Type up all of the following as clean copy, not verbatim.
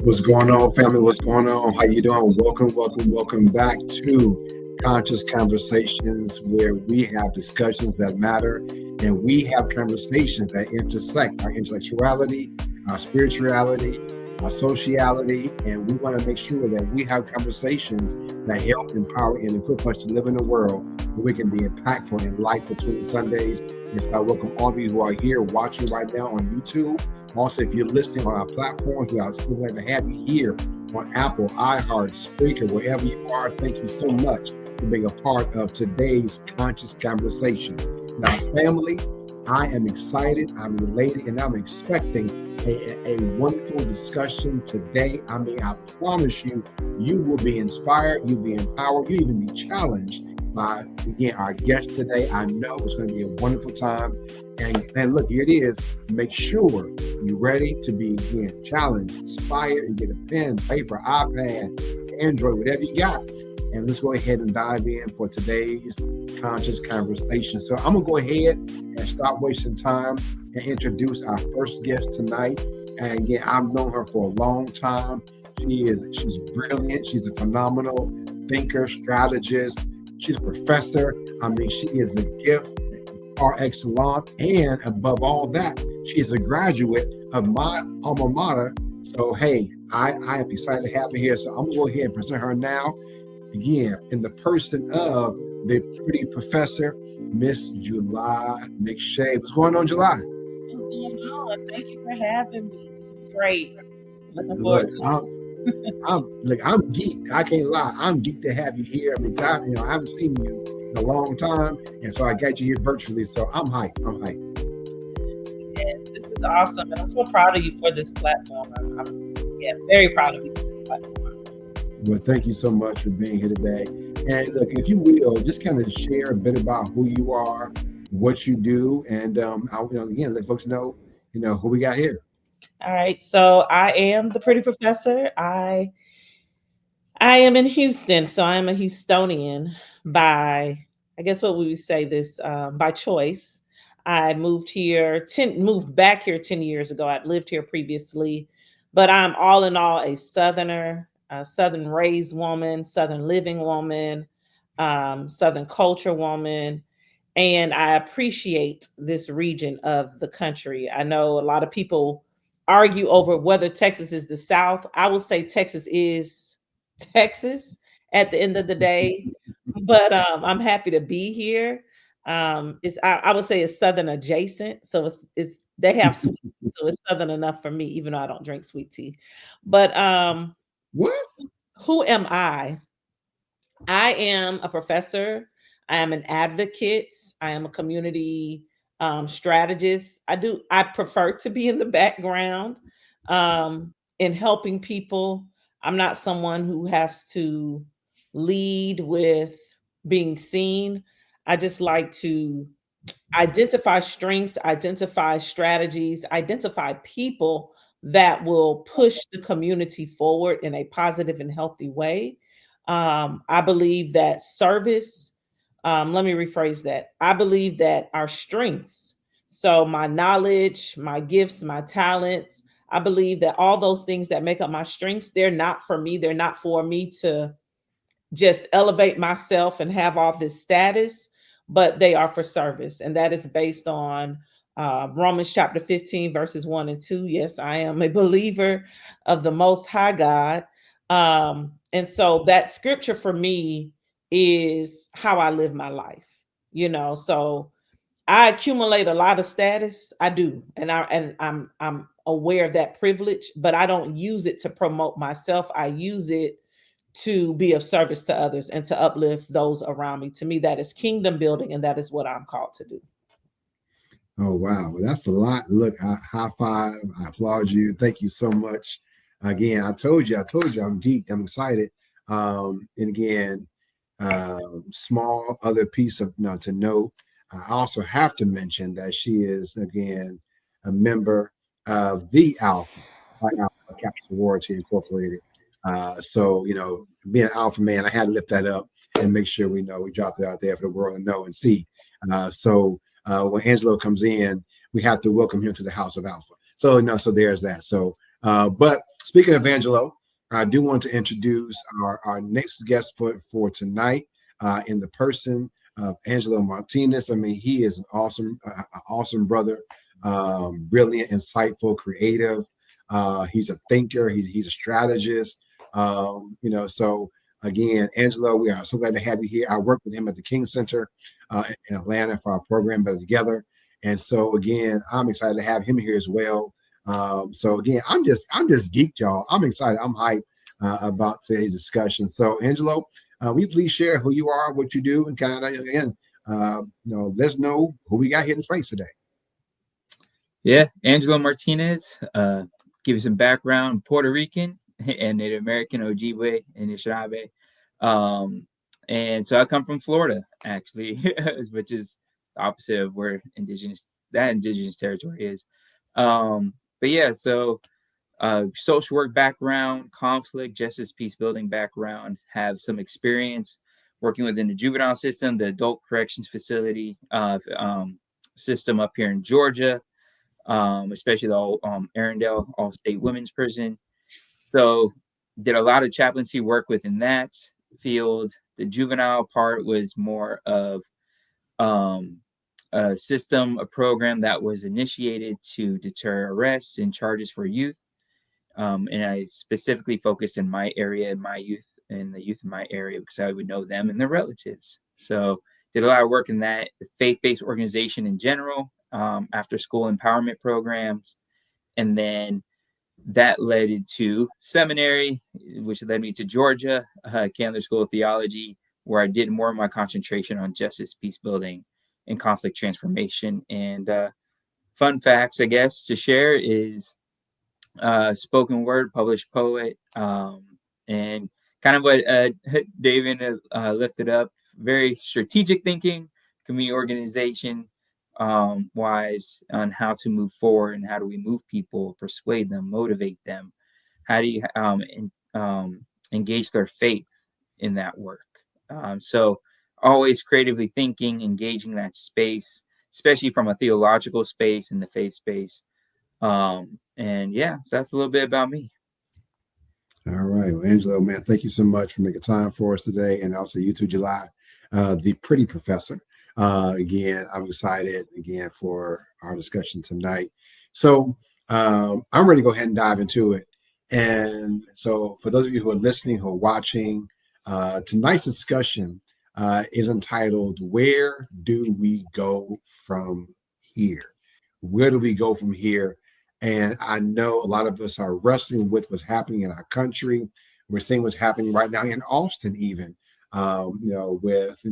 What's going on, family? What's going on? How you doing? Welcome back to Conscious Conversations, where we have discussions that matter and we have conversations that intersect our intellectuality, our spirituality, our sociality, and we want to make sure that we have conversations that help empower and equip us to live in a world where we can be impactful in life between Sundays. And so I welcome all of you who are here watching right now on YouTube. Also, if you're listening on our platforms, we are so glad to have you here on Apple, iHeart, Spreaker, wherever you are. Thank you so much for being a part of today's Conscious Conversation. Now, family, I am excited, I'm elated, and I'm expecting a wonderful discussion today. I mean, I promise you, you will be inspired, you'll be empowered, you'll even be challenged by, again, our guest today. I know it's going to be a wonderful time. And look, here it is. Make sure you're ready to be, again, challenged, inspired, and get a pen, paper, iPad, Android, whatever you got. And let's go ahead and dive in for today's Conscious Conversation. So I'm going to go ahead and stop wasting time and introduce our first guest tonight. And again, I've known her for a long time. She's brilliant. She's a phenomenal thinker, strategist. She's a professor. I mean, she is a gift par excellence. And above all that, she is a graduate of my alma mater. So, hey, I am excited to have her here. So I'm going to go ahead and present her now. Again, in the person of the pretty professor, Miss Juli McShay. What's going on, July? What's going on? Thank you for having me. This is great. Looking forward to it. I'm geeked. I can't lie. I'm geeked to have you here. I mean, I haven't seen you in a long time, and so I got you here virtually. So I'm hyped. Yes, this is awesome, and I'm so proud of you for this platform. I'm very proud of you for this platform. Well, thank you so much for being here today. And look, if you will, just kind of share a bit about who you are, what you do, and again, let folks know, who we got here. All right, so I am the pretty professor. I am in Houston, so I am a Houstonian by, I guess what we would say this, by choice. I moved back here 10 years ago. I'd lived here previously, but I'm all in all a Southerner, a Southern raised woman, Southern living woman, Southern culture woman. And I appreciate this region of the country. I know a lot of people argue over whether Texas is the South. I will say Texas is Texas at the end of the day, but I'm happy to be here. I would say it's Southern adjacent, so it's they have sweet tea, so it's Southern enough for me, even though I don't drink sweet tea. But What? who am I? I am a professor. I am an advocate. I am a community strategist. I prefer to be in the background in helping people. I'm not someone who has to lead with being seen. I just like to identify strengths, identify strategies, identify people that will push the community forward in a positive and healthy way. I believe that service, let me rephrase that. I believe that our strengths, so my knowledge, my gifts, my talents, I believe that all those things that make up my strengths, they're not for me. They're not for me to just elevate myself and have all this status, but they are for service. And that is based on Romans chapter 15, verses 1 and 2. Yes, I am a believer of the Most High God. And so that scripture for me is how I live my life, so I accumulate a lot of status. I do. And I'm aware of that privilege, but I don't use it to promote myself. I use it to be of service to others and to uplift those around me. To me, that is kingdom building, and that is what I'm called to do. Oh, wow. Well, that's a lot. Look, high five. I applaud you. Thank you so much. Again, I told you, I'm geeked. I'm excited. And again, small other piece of to note. I also have to mention that she is, again, a member of the Alpha Kappa Sorority Incorporated. So, being an alpha man, I had to lift that up and make sure we dropped it out there for the world to know and see. So when Angelo comes in, we have to welcome him to the House of Alpha. So there's that. So, but Speaking of Angelo, I do want to introduce our next guest for tonight in the person of Angelo Martinez. I mean, he is an awesome brother, brilliant, insightful, creative. He's a thinker. He's a strategist. So again, Angelo, we are so glad to have you here. I worked with him at the King Center in Atlanta for our program Better Together. And so again, I'm excited to have him here as well. So again, I'm just geeked, y'all. I'm excited. I'm hyped about today's discussion. So Angelo, will you please share who you are, what you do, and kind of again, let's know who we got here in space today. Yeah, Angelo Martinez. Give you some background: Puerto Rican and Native American, Ojibwe and Anishinaabe. And so I come from Florida, actually, which is the opposite of where indigenous territory is. But yeah, so social work background, conflict, justice, peace building background, have some experience working within the juvenile system, the adult corrections facility system up here in Georgia, especially the Arendelle All State Women's Prison. So did a lot of chaplaincy work within that field. The juvenile part was more of a system, a program that was initiated to deter arrests and charges for youth. And I specifically focused in my area, in the youth in my area, because I would know them and their relatives. So did a lot of work in that faith-based organization in general, after school empowerment programs. And then that led into seminary, which led me to Georgia, Candler School of Theology, where I did more of my concentration on justice, peace building, and conflict transformation. And fun facts, I guess, to share is spoken word, published poet, and kind of what David lifted up. Very strategic thinking, community organization wise on how to move forward and how do we move people, persuade them, motivate them. How do you engage their faith in that work? So always creatively thinking, engaging that space, especially from a theological space and the faith space. And yeah, so that's a little bit about me. All right, well, Angelo, man, thank you so much for making time for us today, and also you too, July, the pretty professor. Again, I'm excited again for our discussion tonight. So I'm ready to go ahead and dive into it. And so, for those of you who are listening, who are watching, tonight's discussion is entitled "Where Do We Go From Here?" Where do we go from here? And I know a lot of us are wrestling with what's happening in our country. We're seeing what's happening right now in Austin, even, with,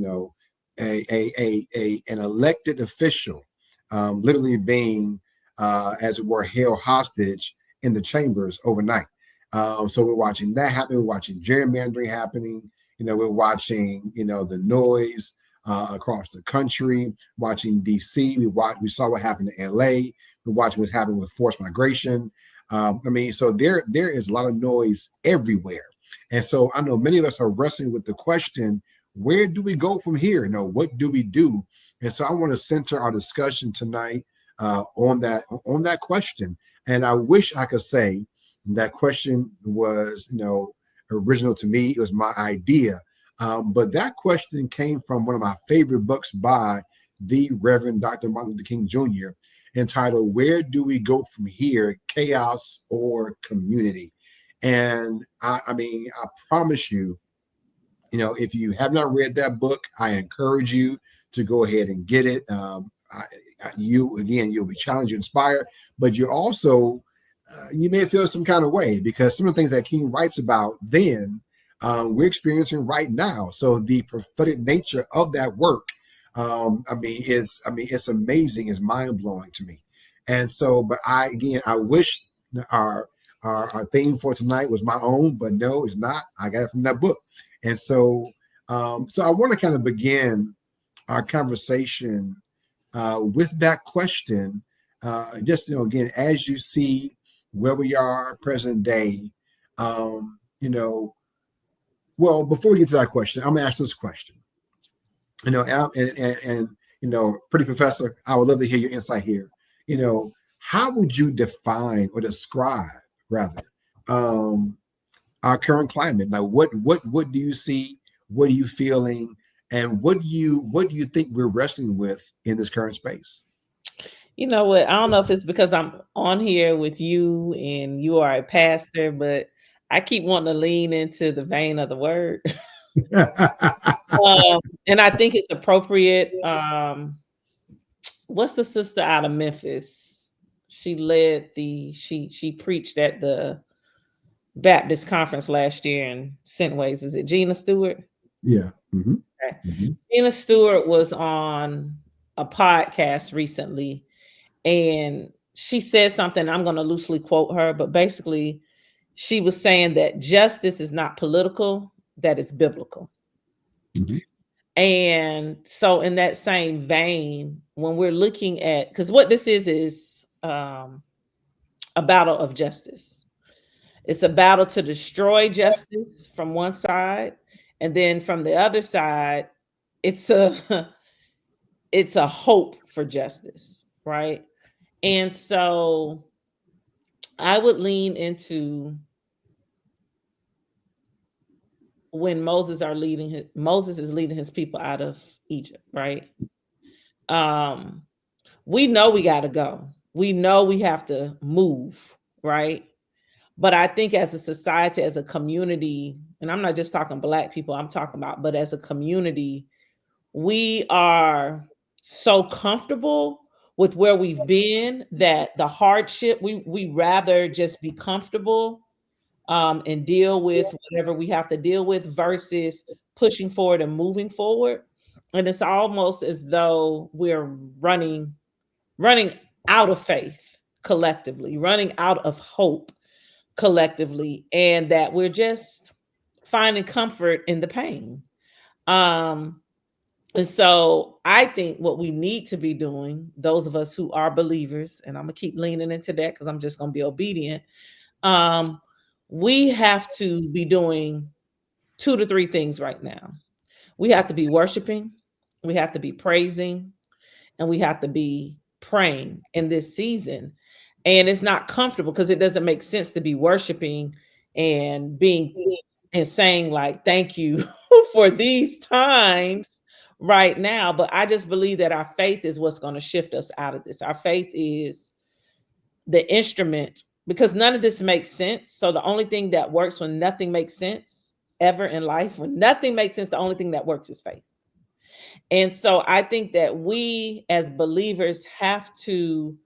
an elected official literally being, as it were, held hostage in the chambers overnight. So we're watching that happen. We're watching gerrymandering happening. We're watching, the noise across the country, watching DC. We saw what happened in LA. We're watching what's happening with forced migration. So there is a lot of noise everywhere. And so I know many of us are wrestling with the question, where do we go from here? What do we do? And so I want to center our discussion tonight on that question. And I wish I could say that question was, original to me. It was my idea. But that question came from one of my favorite books by the Reverend Dr. Martin Luther King Jr., entitled "Where Do We Go From Here? Chaos or Community?" And I promise you, if you have not read that book, I encourage you to go ahead and get it. You'll be challenged, inspired, but you're also, you may feel some kind of way because some of the things that King writes about then, we're experiencing right now. So the prophetic nature of that work, it's amazing. It's mind blowing to me. And so, but I wish our theme for tonight was my own, but no, it's not. I got it from that book. And so, so I want to kind of begin our conversation with that question. Again, as you see where we are present day, well, before we get to that question, I'm gonna ask this question. Pretty professor, I would love to hear your insight here. How would you define or describe rather our current climate. Now, what do you see? What are you feeling? And what do you think we're wrestling with in this current space? You know what? I don't know if it's because I'm on here with you and you are a pastor, but I keep wanting to lean into the vein of the word. And I think it's appropriate. What's the sister out of Memphis? She led she preached at the Baptist conference last year in St. Ways. Is it Gina Stewart? Yeah. Okay. Gina Stewart was on a podcast recently, and she said something. I'm going to loosely quote her, but basically, she was saying that justice is not political, that it's biblical. And so, in that same vein, when we're looking at, because what this is a battle of justice. It's a battle to destroy justice from one side, and then from the other side, it's a it's a hope for justice, right? And so, I would lean into when Moses is leading his people out of Egypt, right? Um, we know we got to go. We know we have to move, right? But I think as a society, as a community, and I'm not just talking Black people, I'm talking about, but as a community, we are so comfortable with where we've been that the hardship, we rather just be comfortable and deal with whatever we have to deal with versus pushing forward and moving forward. And it's almost as though we're running out of faith collectively, running out of hope collectively, and that we're just finding comfort in the pain. Um, and so I think what we need to be doing, those of us who are believers, and I'm gonna keep leaning into that because I'm just gonna be obedient. Um, we have to be doing 2 to 3 things right now. We have to be worshiping, we have to be praising, and we have to be praying in this season. And it's not comfortable because it doesn't make sense to be worshiping and being and saying like thank you for these times right now. But I just believe that our faith is what's going to shift us out of this. Our faith is the instrument because none of this makes sense. So the only thing that works when nothing makes sense ever in life, when nothing makes sense, the only thing that works is faith. And so I think that we as believers have to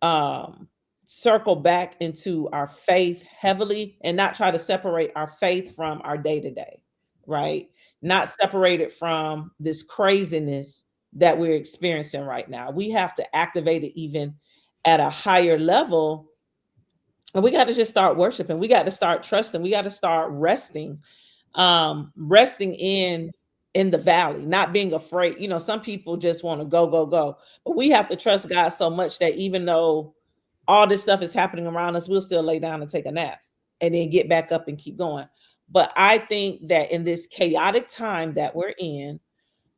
um, circle back into our faith heavily and not try to separate our faith from our day to day, right? Not separate it from this craziness that we're experiencing right now. We have to activate it even at a higher level. And we got to just start worshiping. We got to start trusting. We got to start resting in the valley, not being afraid. You know, some people just want to go go go, but we have to trust God so much that even though all this stuff is happening around us, we'll still lay down and take a nap and then get back up and keep going. But I think that in this chaotic time that we're in,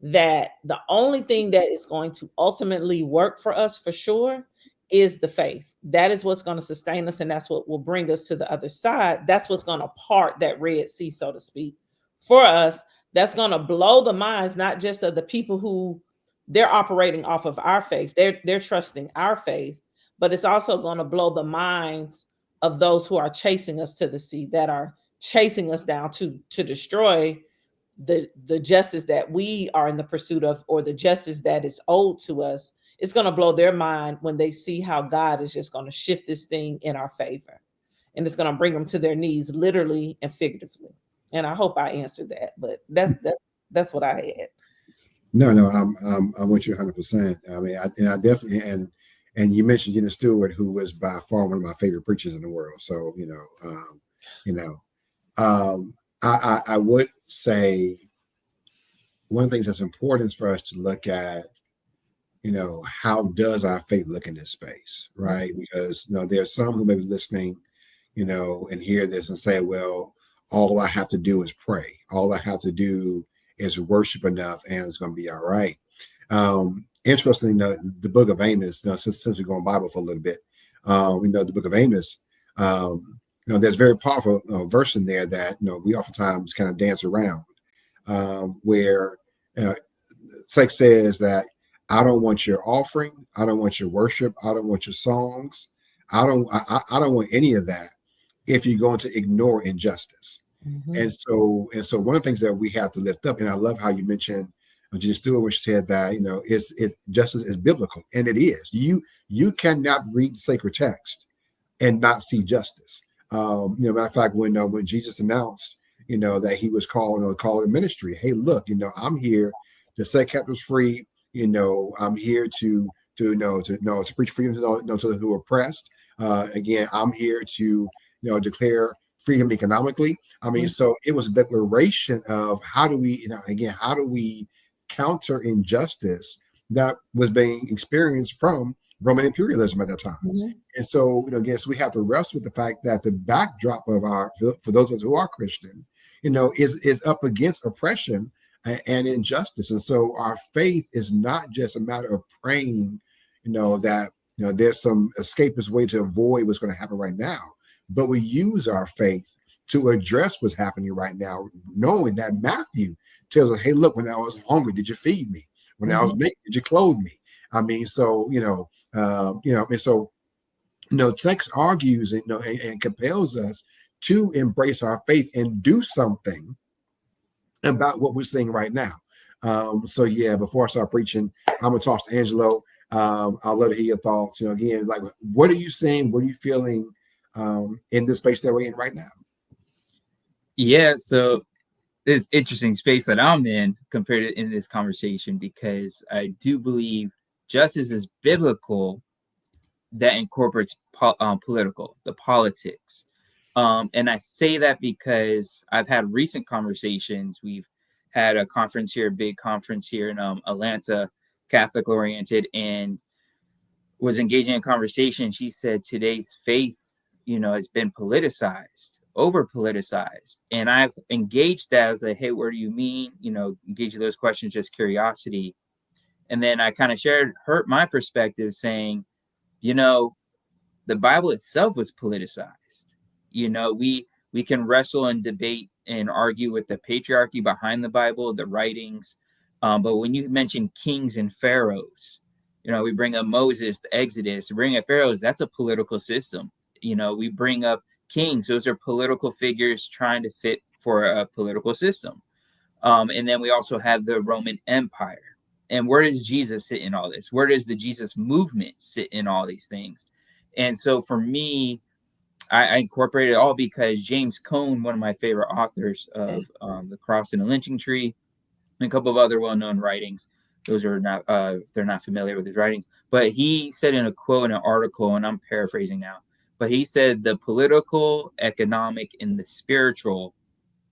that the only thing that is going to ultimately work for us for sure is the faith. That is what's going to sustain us, and that's what will bring us to the other side. That's what's going to part that Red Sea, so to speak, for us. That's going to blow the minds, not just of the people who they're operating off of our faith. They're trusting our faith, but it's also going to blow the minds of those who are chasing us to the sea, that are chasing us down to destroy the justice that we are in the pursuit of, or the justice that is owed to us. It's going to blow their mind when they see how God is just going to shift this thing in our favor, and it's going to bring them to their knees, literally and figuratively. And I hope I answered that, but that's what I had. No, I'm with you 100%. I mean, I definitely and you mentioned Gina Stewart, who was by far one of my favorite preachers in the world. So you know, I would say one of the things that's important is for us to look at, how does our faith look in this space, right? Because there's some who may be listening, and hear this and say, well, all I have to do is pray. All I have to do is worship enough, and it's going to be all right. Interestingly, the book of Amos, since we're going Bible for a little bit, we know the book of Amos, there's very powerful verse in there that we oftentimes kind of dance around, where text says that I don't want your offering, I don't want your worship, I don't want your songs, I don't want any of that if you're going to ignore injustice. Mhm. And so one of the things that we have to lift up, and I love how you mentioned Gina Stewart when she said that justice is biblical, and it is. You cannot read sacred text and not see justice. Matter of fact, when Jesus announced, that he was calling a ministry, hey, look, I'm here to set captives free. I'm here to preach freedom to those who are oppressed. Again, I'm here to declare freedom economically. I mean, Mhm. so it was a declaration of how do we counter injustice that was being experienced from Roman imperialism at that time. Mhm. And so, again, so we have to wrestle with the fact that the backdrop of for those of us who are Christian, is up against oppression and injustice. And so our faith is not just a matter of praying, that, there's some escapist way to avoid what's going to happen right now, but we use our faith to address what's happening right now, knowing that Matthew tells us, hey, look, when I was hungry, did you feed me? When I was Mhm. naked, did you clothe me? I mean, so, and so, text argues and compels us to embrace our faith and do something about what we're seeing right now. So yeah, before I start preaching, I'm gonna toss to Angelo. I'd love to hear your thoughts. Again, like what are you seeing? What are you feeling in this space that we're in right now? Yeah, so this interesting space that I'm in compared to in this conversation because I do believe justice is biblical that incorporates the politics. And I say that because I've had recent conversations. We've had a conference here, a big conference here in Atlanta, Catholic oriented, and was engaging in conversation. She said today's faith, has been politicized, over politicized. And I've engaged that. I was like, hey, what do you mean? Engage those questions, just curiosity. And then I kind of shared my perspective saying, you know, the Bible itself was politicized. We can wrestle and debate and argue with the patriarchy behind the Bible, the writings, but when you mention kings and pharaohs, we bring up Moses, the Exodus, we bring up pharaohs. That's a political system. We bring up kings; those are political figures trying to fit for a political system. And then we also have the Roman Empire. And where does Jesus sit in all this? Where does the Jesus movement sit in all these things? And so for me, I incorporated it all because James Cone, one of my favorite authors of Okay. The Cross and the Lynching Tree, and a couple of other well-known writings. Those are not, if they're not familiar with his writings, but he said in a quote in an article, and I'm paraphrasing now, but he said the political, economic, and the spiritual,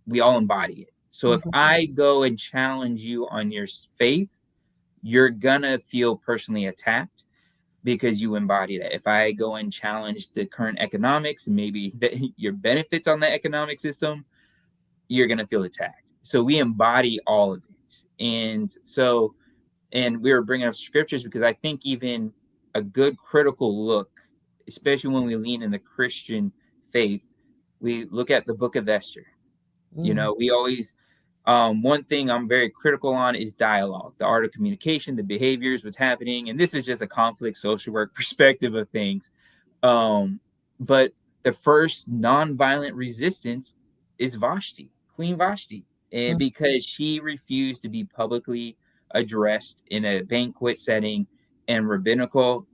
we all embody it. So if Mhm. I go and challenge you on your faith, you're gonna feel personally attacked because you embody that. If I go and challenge the current economics and maybe your benefits on the economic system, you're going to feel attacked. So we embody all of it. And we were bringing up scriptures because I think even a good critical look, especially when we lean in the Christian faith, we look at the book of Esther. Mhm. We always, one thing I'm very critical on is dialogue, the art of communication, the behaviors, what's happening. And this is just a conflict social work perspective of things. But the first nonviolent resistance is Vashti, Queen Vashti, and Mhm. because she refused to be publicly addressed in a banquet setting, and rabbinical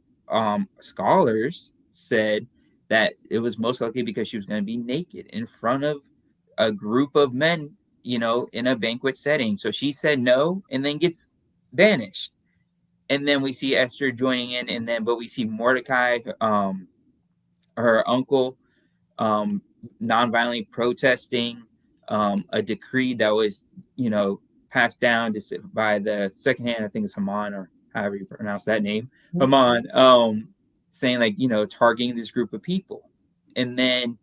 scholars said that it was most likely because she was going to be naked in front of a group of men, in a banquet setting. So she said no and then gets banished. And then we see Esther joining in, but we see Mordecai, her uncle, um, nonviolently protesting a decree that was, passed down by the second hand, I think it's Haman, or however you pronounce that name, Mhm. Haman, saying like, targeting this group of people. And then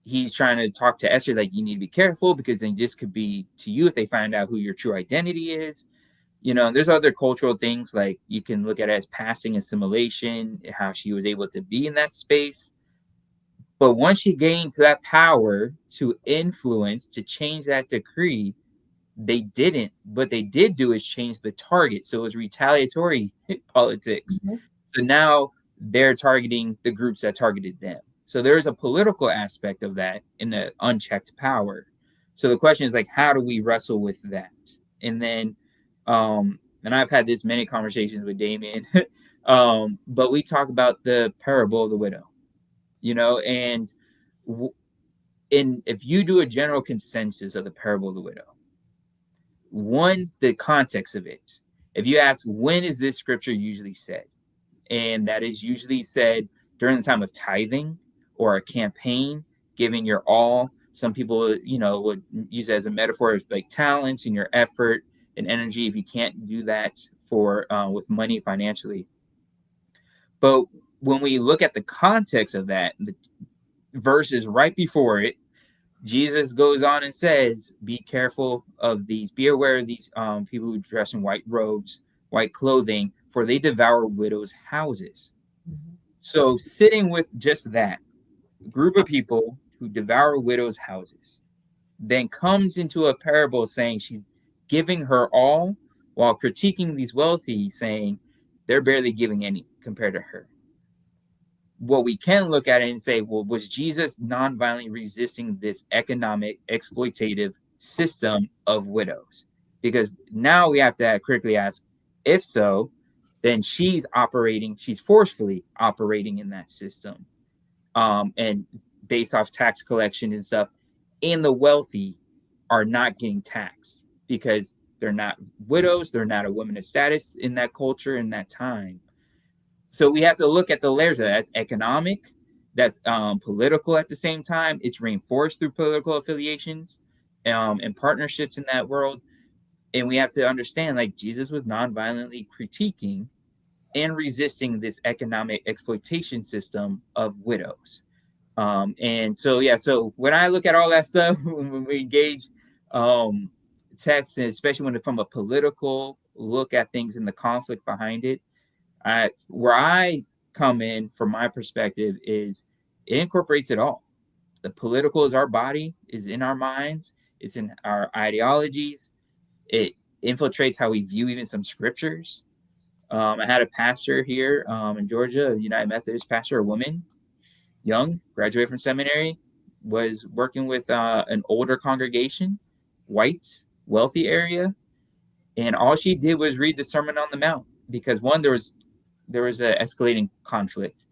he's trying to talk to Esther like, you need to be careful because then this could be to you if they find out who your true identity is. There's other cultural things like you can look at it as passing assimilation, how she was able to be in that space. But once she gained that power to influence, to change that decree, they didn't. What they did do is change the target. So it was retaliatory politics. Mhm. So now they're targeting the groups that targeted them. So there's a political aspect of that in the unchecked power. So the question is like, how do we wrestle with that? And then, and I've had this many conversations with Damien, but we talk about the parable of the widow, and if you do a general consensus of the parable of the widow, one, the context of it. If you ask, when is this scripture usually said? And that is usually said during the time of tithing or a campaign, giving your all. Some people, would use it as a metaphor of like talents and your effort and energy if you can't do that for with money financially. But when we look at the context of that, the verses right before it, Jesus goes on and says, be careful of these, be aware of these people who dress in white robes, white clothing, for they devour widows' houses. Mhm. So, sitting with just that group of people who devour widows' houses, then comes into a parable saying she's giving her all while critiquing these wealthy, saying they're barely giving any compared to her. What we can look at it and say, well, was Jesus nonviolently resisting this economic exploitative system of widows? Because now we have to critically ask, if so, then she's forcefully operating in that system, and based off tax collection and stuff. And the wealthy are not getting taxed because they're not widows, they're not a woman of status in that culture in that time. So we have to look at the layers of that. That's economic, that's political at the same time. It's reinforced through political affiliations and partnerships in that world. And we have to understand like Jesus was nonviolently critiquing and resisting this economic exploitation system of widows. And so, yeah, so when I look at all that stuff, when we engage um, text, and especially when it's from a political look at things and the conflict behind it, where I come in from my perspective is it incorporates it all. The political is our body, is in our minds, it's in our ideologies. It infiltrates how we view even some scriptures. I had a pastor here in Georgia, a United Methodist pastor, a woman, young, graduated from seminary, was working with an older congregation, white, wealthy area, and all she did was read the Sermon on the Mount because one, there was an escalating conflict.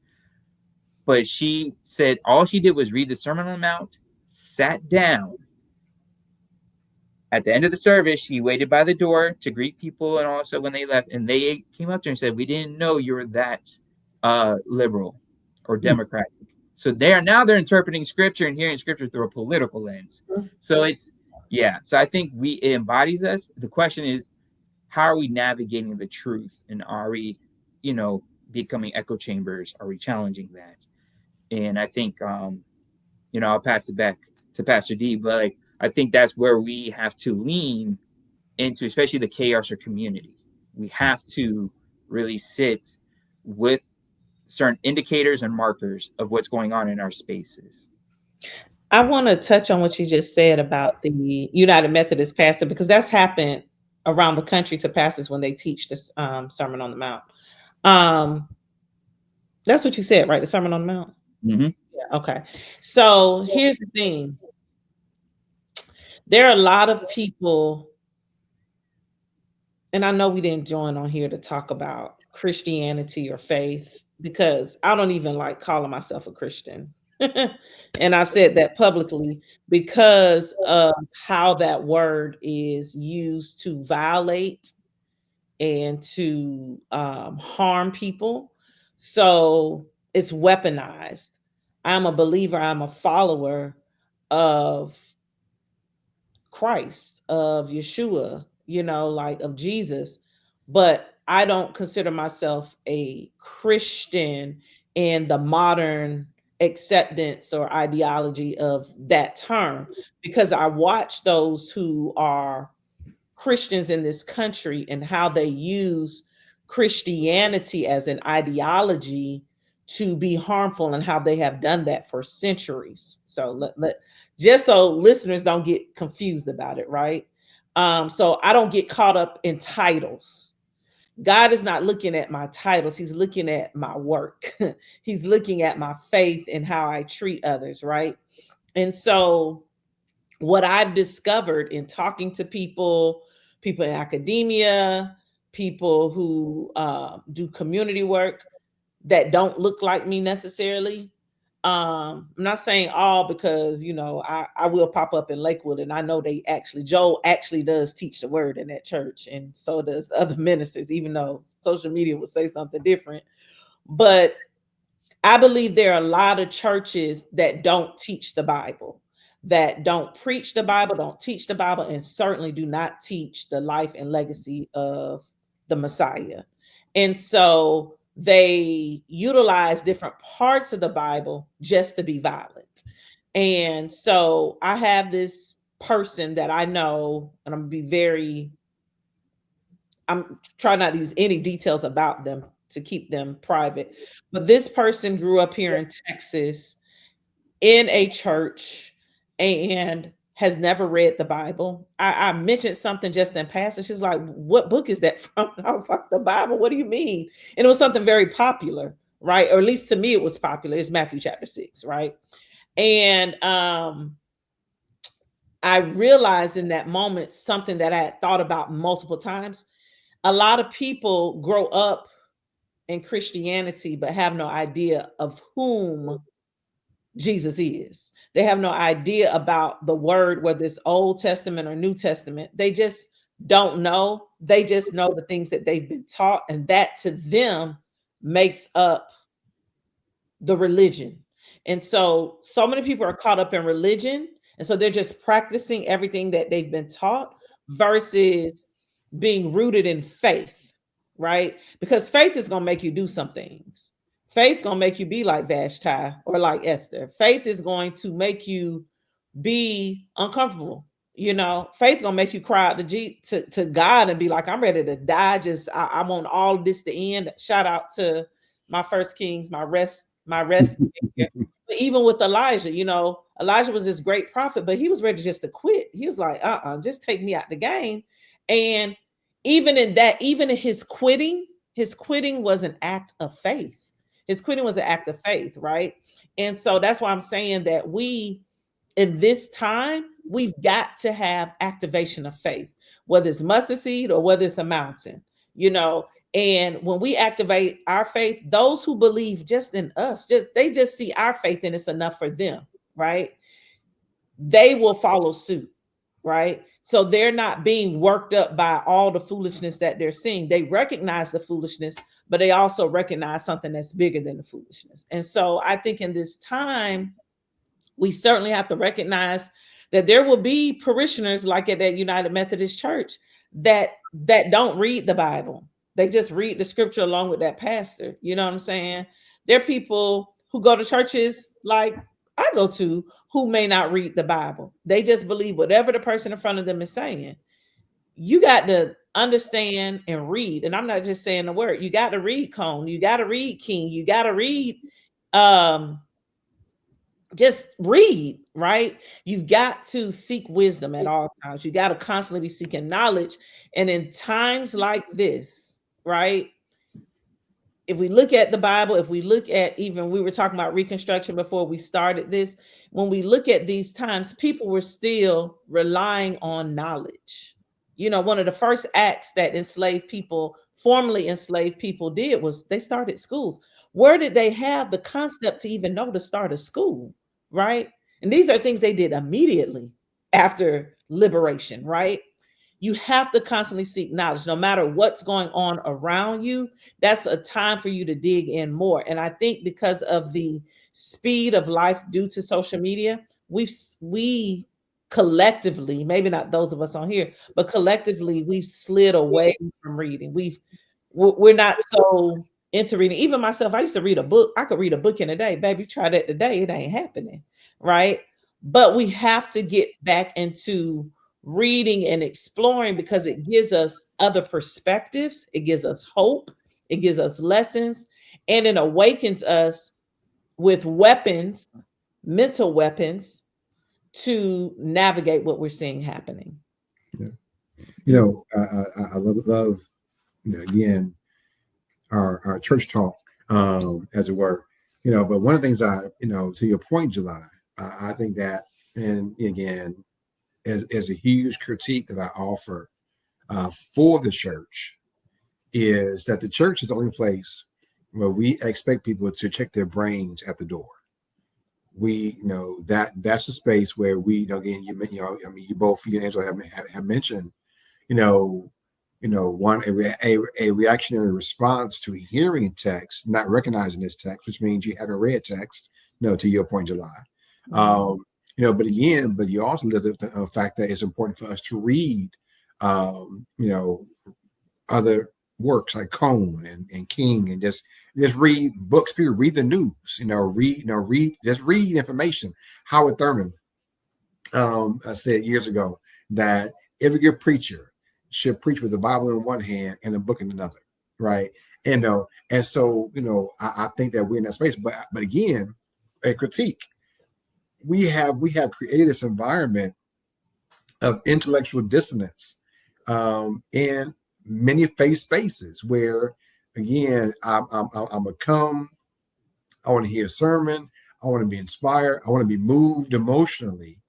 But she said all she did was read the Sermon on the Mount, sat down. At the end of the service, she waited by the door to greet people and also when they left, and they came up to her and said, "We didn't know you were that liberal or democratic." So they're interpreting scripture and hearing scripture through a political lens. So so I think it embodies us. The question is, how are we navigating the truth, and are we, becoming echo chambers? Are we challenging that? And I think I'll pass it back to Pastor D, but like I think that's where we have to lean into, especially the chaos or community. We have to really sit with certain indicators and markers of what's going on in our spaces. I want to touch on what you just said about the United Methodist pastor because that's happened around the country to pastors when they teach this Sermon on the Mount. Um, that's what you said, right? The Sermon on the Mount. Mm-hmm. Yeah. Okay. So here's the thing: there are a lot of people, and I know we didn't join on here to talk about Christianity or faith because I don't even like calling myself a Christian. And I've said that publicly because of how that word is used to violate and to harm people. So it's weaponized. I'm a believer, I'm a follower of Christ, of Yeshua, like of Jesus, but I don't consider myself a Christian in the modern acceptance or ideology of that term because I watch those who are Christians in this country and how they use Christianity as an ideology to be harmful and how they have done that for centuries. So just so listeners don't get confused about it, right? So I don't get caught up in titles. God is not looking at my titles. He's looking at my work. He's looking at my faith and how I treat others, right? And so what I've discovered in talking to people in academia, people who do community work that don't look like me necessarily. I'm not saying all, because I will pop up in Lakewood, and I know Joel actually does teach the word in that church, and so does the other ministers, even though social media would say something different. But I believe there are a lot of churches that don't teach the Bible, that don't preach the Bible, don't teach the Bible, and certainly do not teach the life and legacy of the Messiah. And so they utilize different parts of the Bible just to be violent. And so I have this person that I know, and I'm trying not to use any details about them to keep them private. But this person grew up here in Texas in a church and has never read the Bible. I mentioned something just in passing. She's like, "What book is that from?" And I was like, "The Bible. What do you mean?" And it was something very popular, right? Or at least to me, it was popular. It's Matthew chapter 6, right? And I realized in that moment something that I had thought about multiple times. A lot of people grow up in Christianity but have no idea of whom Jesus is. They have no idea about the word, whether it's Old Testament or New Testament. They just don't know. They just know the things that they've been taught, and that to them makes up the religion. And so many people are caught up in religion, and so they're just practicing everything that they've been taught versus being rooted in faith, right? Because faith is going to make you do some things. Faith going to make you be like Vashti or like Esther. Faith is going to make you be uncomfortable. Faith gonna make you cry out to God and be like, "I'm ready to die. Just I want all this to end." Shout out to my First Kings, my rest. But even with Elijah, Elijah was this great prophet, but he was ready just to quit. He was like, just take me out the game. And even in that, even in his quitting was an act of faith. His quitting was an act of faith, right? And so that's why I'm saying that in this time, we've got to have activation of faith, whether it's mustard seed or whether it's a mountain, you know. And when we activate our faith, those who believe just in us, they just see our faith and it's enough for them, right? They will follow suit, right? So they're not being worked up by all the foolishness that they're seeing. They recognize the foolishness, but they also recognize something that's bigger than the foolishness. And so I think in this time, we certainly have to recognize that there will be parishioners like at that United Methodist Church that don't read the Bible. They just read the scripture along with that pastor. You know what I'm saying? There are people who go to churches like I go to who may not read the Bible. They just believe whatever the person in front of them is saying. You got to understand and read. And I'm not just saying the word. You got to read Cone. You got to read King. You got to read just read, right? You've got to seek wisdom at all times. You got to constantly be seeking knowledge. And in times like this, right? If we look at the Bible, if we look at, even we were talking about Reconstruction before we started this, when we look at these times, people were still relying on knowledge. You know, one of the first acts that formerly enslaved people did was they started schools. Where did they have the concept to even know to start a school, right? And these are things they did immediately after liberation, right? You have to constantly seek knowledge no matter what's going on around you. That's a time for you to dig in more. And I think because of the speed of life due to social media, we collectively, maybe not those of us on here, but collectively we've slid away from reading. We're not so into reading. Even myself, I used to read a book. I could read a book in a day. Baby, try that today. It ain't happening, right? But we have to get back into reading and exploring because it gives us other perspectives. It gives us hope. It gives us lessons. and it awakens us with weapons, mental weapons, to navigate what we're seeing happening. Yeah. I love again, our church talk, as it were, but one of the things to your point, July, I think that, and again, as a huge critique that I offer for the church, is that the church is the only place where we expect people to check their brains at the door. We that's a space where we, again, you both, you and Angela have mentioned, one a reactionary response to hearing text, not recognizing this text, which means you haven't read text. To your point, July. But you also live the fact that it's important for us to read, other works like Cone and King, and just read books. Period. Read the news. Just read information. Howard Thurman said years ago that every good preacher should preach with the Bible in one hand and a book in another, right? And so I think that we're in that space. But again, a critique. We have created this environment of intellectual dissonance in many faith spaces where, again, I'm a come. I want to hear a sermon. I want to be inspired. I want to be moved emotionally,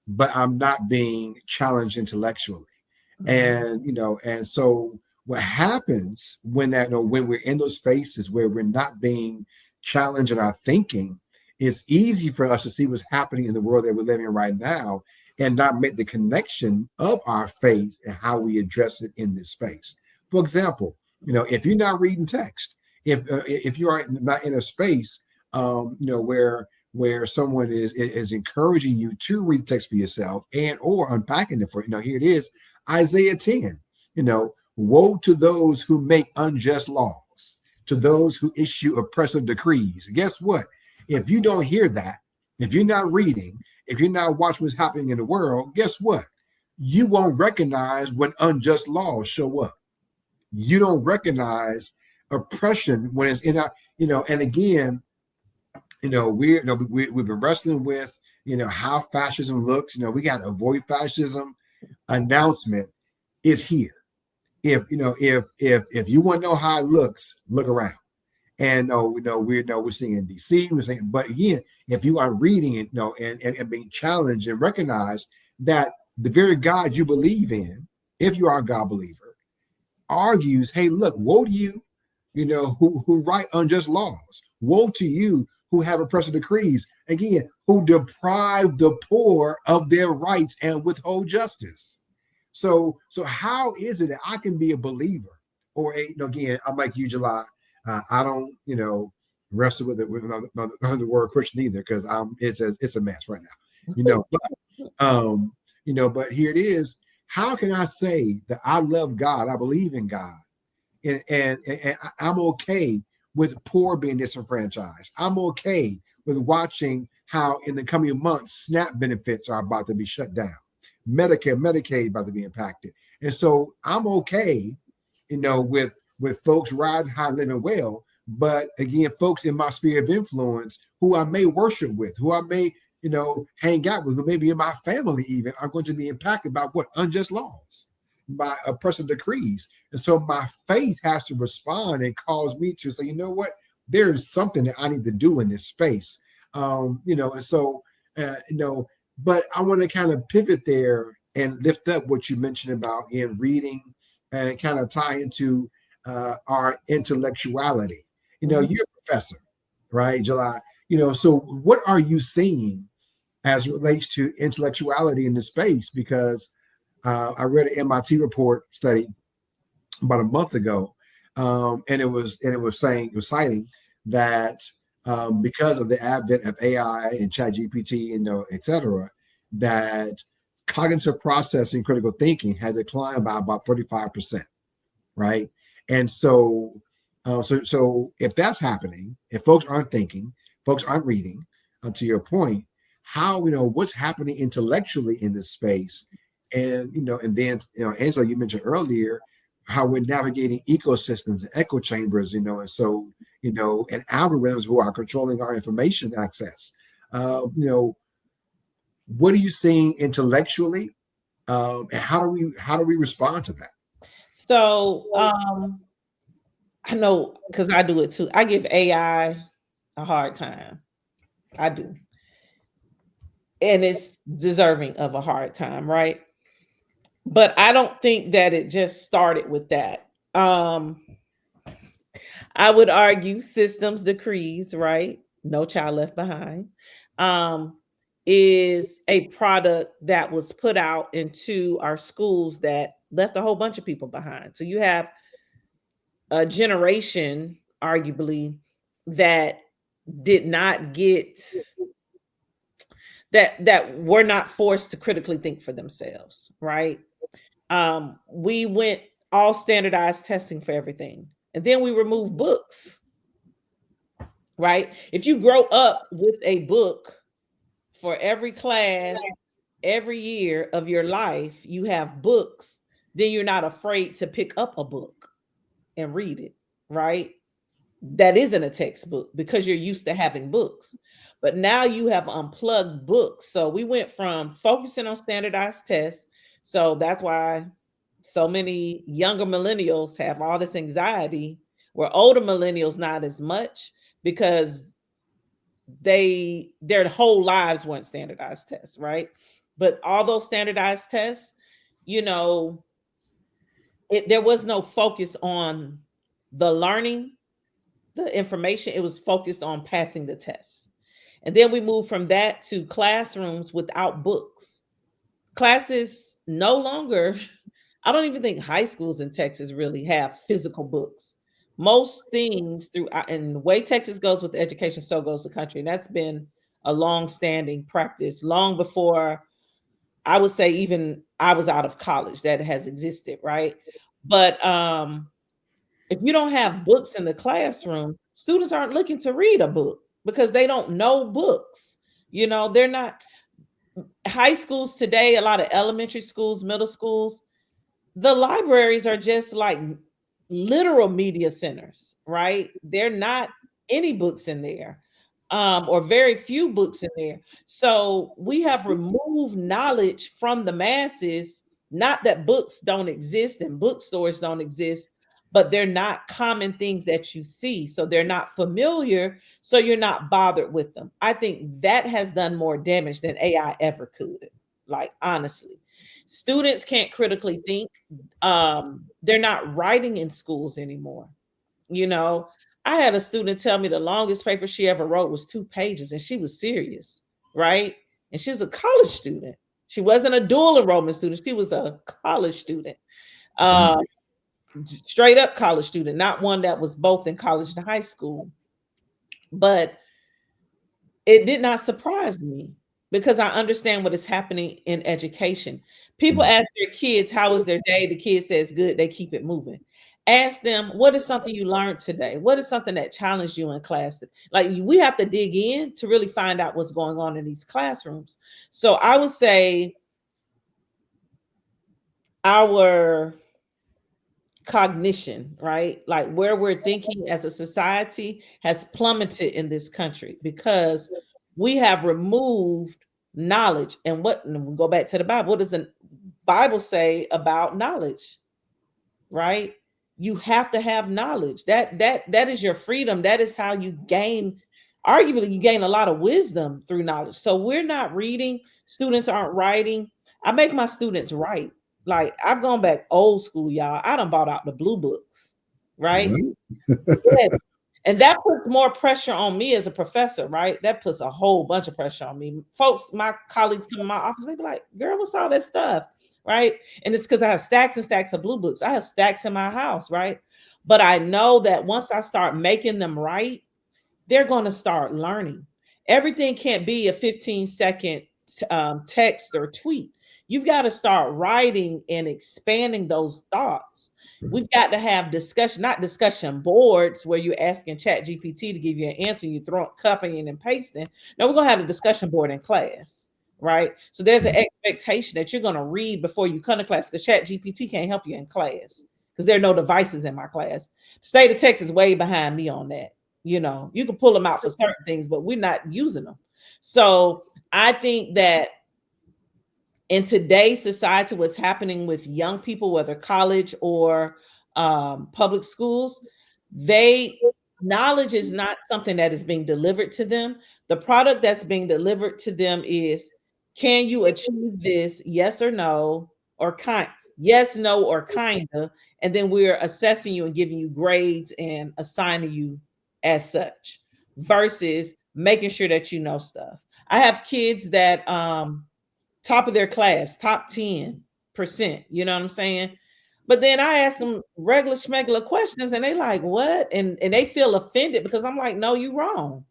but I'm not being challenged intellectually. And and so what happens when when we're in those spaces where we're not being challenged in our thinking, it's easy for us to see what's happening in the world that we're living in right now and not make the connection of our faith and how we address it in this space. For example, if you're not reading text, if you are not in a space, where someone is encouraging you to read text for yourself and or unpacking it for here it is, Isaiah 10. Woe to those who make unjust laws, to those who issue oppressive decrees. Guess what? If you don't hear that, if you're not reading, if you're not watching what's happening in the world, guess what? You won't recognize when unjust laws show up. You don't recognize oppression when it's in our, and again, we've been wrestling with, how fascism looks. We got to avoid fascism. Announcement is here. If you want to know how it looks, look around. And we're seeing in DC, but again, if you are reading it, and being challenged and recognize that the very God you believe in, if you are a God believer, argues, hey, look, woe to you, who write unjust laws. Woe to you who have oppressive decrees, again, who deprive the poor of their rights and withhold justice. So how is it that I can be a believer, or again, I'm like you, July. I don't, wrestle with it with the word Christian either, because it's a mess right now, but here it is. How can I say that I love God, I believe in God, and I'm okay with poor being disenfranchised? I'm okay with watching how in the coming months SNAP benefits are about to be shut down, Medicare, Medicaid about to be impacted, and so I'm okay, with folks riding high, living well. But again, folks in my sphere of influence who I may worship with, who I may, hang out with, who may be in my family even, are going to be impacted by what? Unjust laws, by oppressive decrees. And so my faith has to respond and cause me to say, you know what? There is something that I need to do in this space. And so, but I want to kind of pivot there and lift up what you mentioned about in reading and kind of tie into our intellectuality. You're a professor, right, July? So what are you seeing as it relates to intellectuality in this space? Because I read an MIT report study about a month ago, and it was citing that because of the advent of AI and Chat GPT, et cetera, that cognitive processing, critical thinking had declined by about 35%, right? And so if that's happening, if folks aren't thinking, folks aren't reading, to your point, how, what's happening intellectually in this space? And, and then, Angela, you mentioned earlier how we're navigating ecosystems and echo chambers, and so, and algorithms who are controlling our information access. What are you seeing intellectually, and how do we respond to that? So I know because I do it too. I give AI a hard time. I do. And it's deserving of a hard time, right? But I don't think that it just started with that. I would argue systems decrees, right? No Child Left Behind, um, is a product that was put out into our schools that left a whole bunch of people behind. So you have a generation, arguably, that did not get that were not forced to critically think for themselves, right? We went all standardized testing for everything, and then we removed books, right? If you grow up with a book for every class, every year of your life, you have books, then you're not afraid to pick up a book and read it, right? That isn't a textbook because you're used to having books. But now you have unplugged books. So we went from focusing on standardized tests. So that's why so many younger millennials have all this anxiety, where older millennials not as much, because their whole lives weren't standardized tests, right? But all those standardized tests, you know, there was no focus on the learning, the information. It was focused on passing the tests. And then we moved from that to classrooms without books. Classes no longer, I don't even think high schools in Texas really have physical books. Most things through, and the way Texas goes with education, so goes the country. And that's been a long-standing practice, long before I would say even I was out of college, that has existed, right? But if you don't have books in the classroom, students aren't looking to read a book because they don't know books. They're not. High schools today, a lot of elementary schools, middle schools, the libraries are just like literal media centers, right? They're not any books in there, or very few books in there. So we have removed knowledge from the masses. Not that books don't exist and bookstores don't exist, but they're not common things that you see. So they're not familiar. So you're not bothered with them. I think that has done more damage than AI ever could. Like, honestly, students can't critically think. They're not writing in schools anymore. You know, I had a student tell me the longest paper she ever wrote was 2 pages, and she was serious, right? And she's a college student. She wasn't a dual enrollment student. She was a college student, Wow. uh, straight up college student, not one that was both in college and high school. But it did not surprise me because I understand what is happening in education. People Mhm. ask their kids, how was their day? The kid says, good. They keep it moving. Ask them, what is something you learned today? What is something that challenged you in class? Like, we have to dig in to really find out what's going on in these classrooms. So I would say our cognition, right? Like, where we're thinking as a society has plummeted in this country because we have removed knowledge. And we go back to the Bible. What does the Bible say about knowledge? Right? You have to have knowledge. That is your freedom. That is how you gain, arguably you gain a lot of wisdom through knowledge. So we're not reading, students aren't writing. I make my students write. Like, I've gone back old school, y'all. I done bought out the blue books, right? Right. Yes. And that puts more pressure on me as a professor, right? That puts a whole bunch of pressure on me. Folks, my colleagues come in my office, they be like, girl, what's all that stuff? Right. And it's because I have stacks and stacks of blue books. I have stacks in my house, right? But I know that once I start making them write, they're going to start learning. Everything can't be a 15-second text or tweet. You've got to start writing and expanding those thoughts. We've got to have discussion, not discussion boards where you're asking Chat GPT to give you an answer, you throw copying and pasting. No, we're going to have a discussion board in class, right? So there's an expectation that you're going to read before you come to class, because Chat GPT can't help you in class because there are no devices in my class. The state of Texas is way behind me on that. You know, you can pull them out for certain things, but we're not using them. So I think that in today's society, what's happening with young people, whether college or public schools, they knowledge is not something that is being delivered to them. The product that's being delivered to them is, can you achieve this? Yes or no, or kind, yes, no, or kinda. And then we're assessing you and giving you grades and assigning you as such, versus making sure that you know stuff. I have kids that top of their class, top 10%. You know what I'm saying? But then I ask them regular schmegular questions and they like, what? And they feel offended because I'm like, no, you wrong.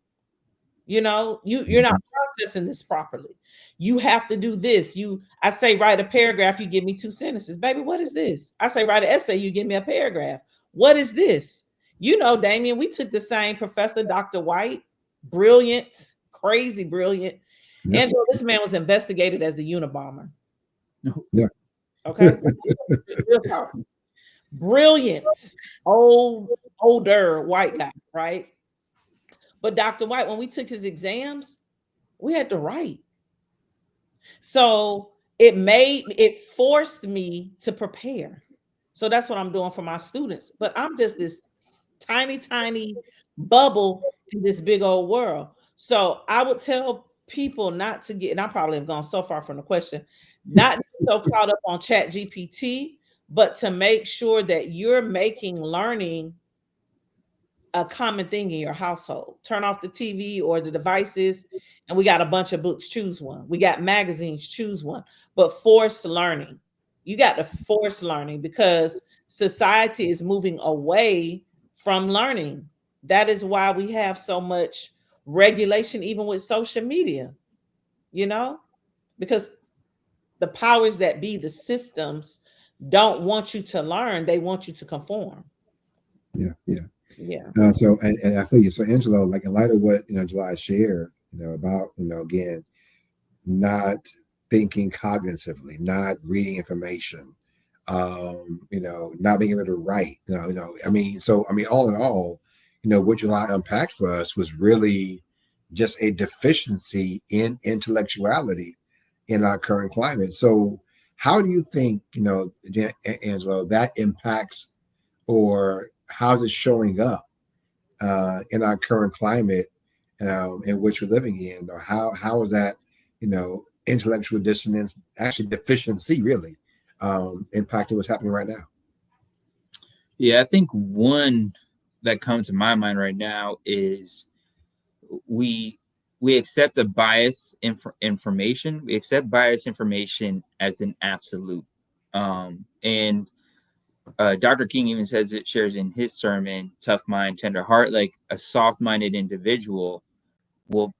You know, you're not processing this properly. You have to do this. I say write a paragraph, you give me 2 sentences. Baby, what is this? I say write an essay, you give me a paragraph. What is this? You know, Damien, we took the same professor, Dr. White, brilliant, crazy brilliant. Yeah. And this man was investigated as a Unabomber. Yeah. Okay. Real talk. Brilliant, older white guy, right? But Dr. White, when we took his exams, we had to write. So it forced me to prepare. So that's what I'm doing for my students. But I'm just this tiny, tiny bubble in this big old world. So I would tell people not to get, and I probably have gone so far from the question, not so caught up on Chat GPT, but to make sure that you're making learning a common thing in your household. Turn off the TV or the devices, and we got a bunch of books. Choose one. We got magazines. Choose one. But force learning. You got to force learning because society is moving away from learning. That is why we have so much regulation, even with social media, you know, because the powers that be, the systems, don't want you to learn. They want you to conform. Yeah. Yeah. Yeah. So, and I feel you. So, Angelo, like in light of what July shared, about again, not thinking cognitively, not reading information, not being able to write. All in all, what July unpacked for us was really just a deficiency in intellectuality in our current climate. So, how do you think, Angelo, that impacts, or how's it showing up in our current climate in which we're living in, or how is that intellectual dissonance, actually deficiency, really impacting what's happening right now? Yeah, I think one that comes to my mind right now is we we accept a information. We accept bias information as an absolute. And Dr. King even says, it shares in his sermon, "Tough mind, tender heart." Like a soft-minded individual will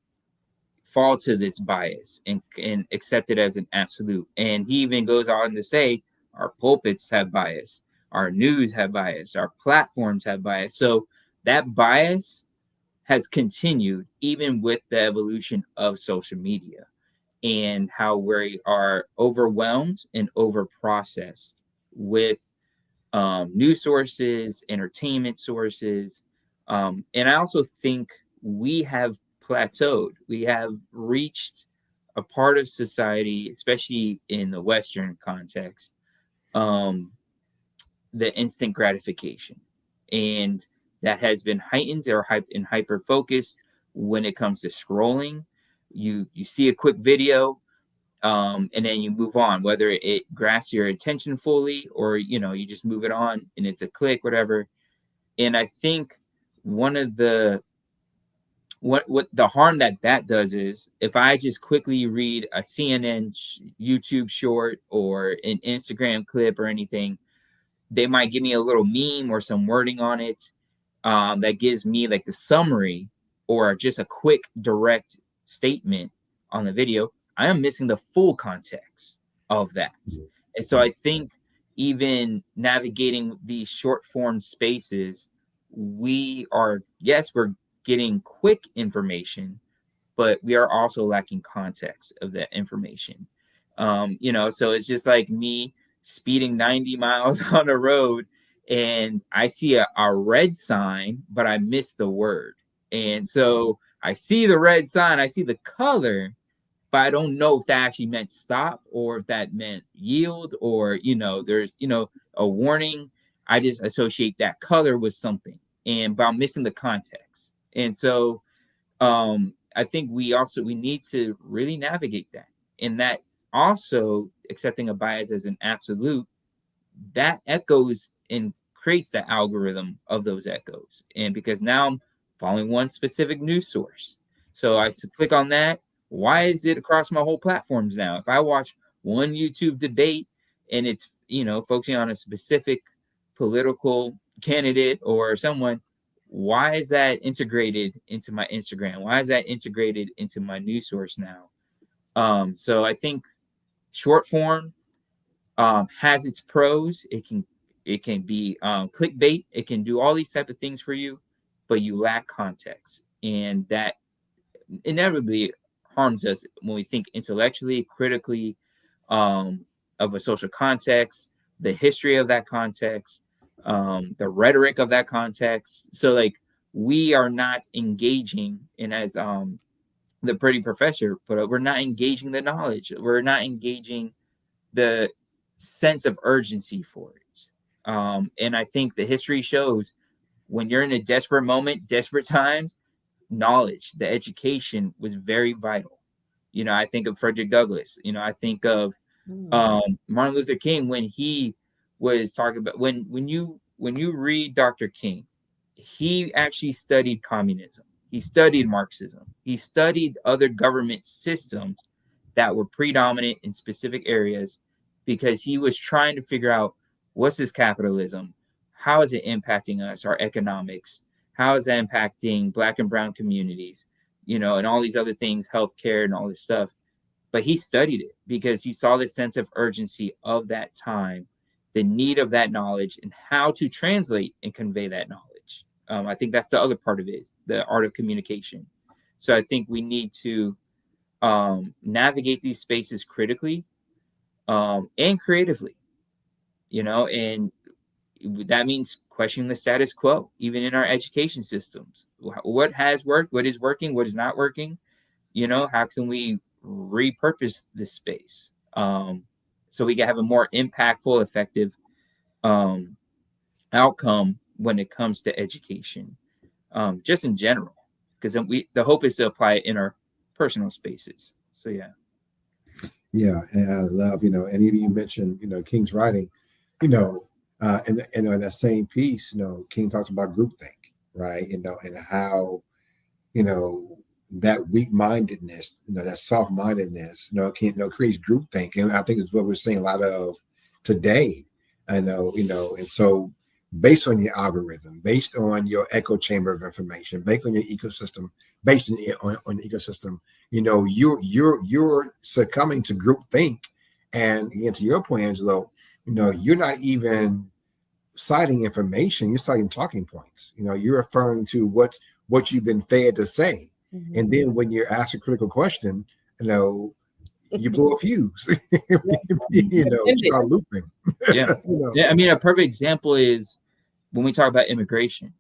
fall to this bias and accept it as an absolute. And he even goes on to say, our pulpits have bias, our news have bias, our platforms have bias. So that bias has continued even with the evolution of social media and how we are overwhelmed and overprocessed with news sources, entertainment sources. And I also think we have plateaued. We have reached a part of society, especially in the Western context, um, the instant gratification. And that has been heightened or hyper focused when it comes to scrolling. You see a quick video, and then you move on, whether it grasps your attention fully or you just move it on and it's a click, whatever. And I think one of the what the harm that does is, if I just quickly read a CNN YouTube short or an Instagram clip or anything, they might give me a little meme or some wording on it, that gives me like the summary or just a quick direct statement on the video. I am missing the full context of that. And so I think even navigating these short form spaces, we're getting quick information, but we are also lacking context of that information. So it's just like me speeding 90 miles on a road and I see a red sign, but I miss the word. And so I see the red sign, I see the color, but I don't know if that actually meant stop or if that meant yield, or, there's, a warning. I just associate that color with something, but I'm missing the context. And so I think we need to really navigate that. And that also accepting a bias as an absolute, that echoes and creates the algorithm of those echoes. And because now I'm following one specific news source, so I click on that. Why is it across my whole platforms now? If I watch one YouTube debate and it's focusing on a specific political candidate or someone, why is that integrated into my Instagram? Why is that integrated into my news source now? So I think short form has its pros. It can be clickbait. It can do all these type of things for you, but you lack context, and that inevitably harms us when we think intellectually, critically, um, of a social context, the history of that context, the rhetoric of that context. So like we are not engaging, and as the pretty professor put up, we're not engaging the knowledge. We're not engaging the sense of urgency for it. And I think the history shows when you're in a desperate moment, desperate times, knowledge, the education was very vital. I think of Frederick Douglass. I think of Martin Luther King when he was talking about when you read Dr. King, he actually studied communism. He studied Marxism. He studied other government systems that were predominant in specific areas because he was trying to figure out what's this capitalism? How is it impacting us, our economics? How is that impacting Black and brown communities? And all these other things, healthcare and all this stuff. But he studied it because he saw the sense of urgency of that time, the need of that knowledge, and how to translate and convey that knowledge. I think that's the other part of it, is the art of communication. So I think we need to navigate these spaces critically and creatively, and that means questioning the status quo, even in our education systems. What has worked? What is working? What is not working? How can we repurpose this space so we can have a more impactful, effective um, outcome when it comes to education, just in general, because then the hope is to apply it in our personal spaces. So yeah. Yeah, and I love, and even you mentioned, King's writing, you know, in that same piece, King talks about groupthink, right? And how, you know, that weak-mindedness, that soft-mindedness, can, creates groupthink, and I think it's what we're seeing a lot of today. I know, and so based on your algorithm, based on your echo chamber of information, based on your ecosystem, based on the ecosystem, you're succumbing to groupthink. And again, to your point, Angelo, you're not even citing information, you're citing talking points. You're referring to what you've been fed to say. And then when you're asked a critical question, you blow a fuse. Start looping. Yeah. Yeah. I mean, a perfect example is when we talk about immigration.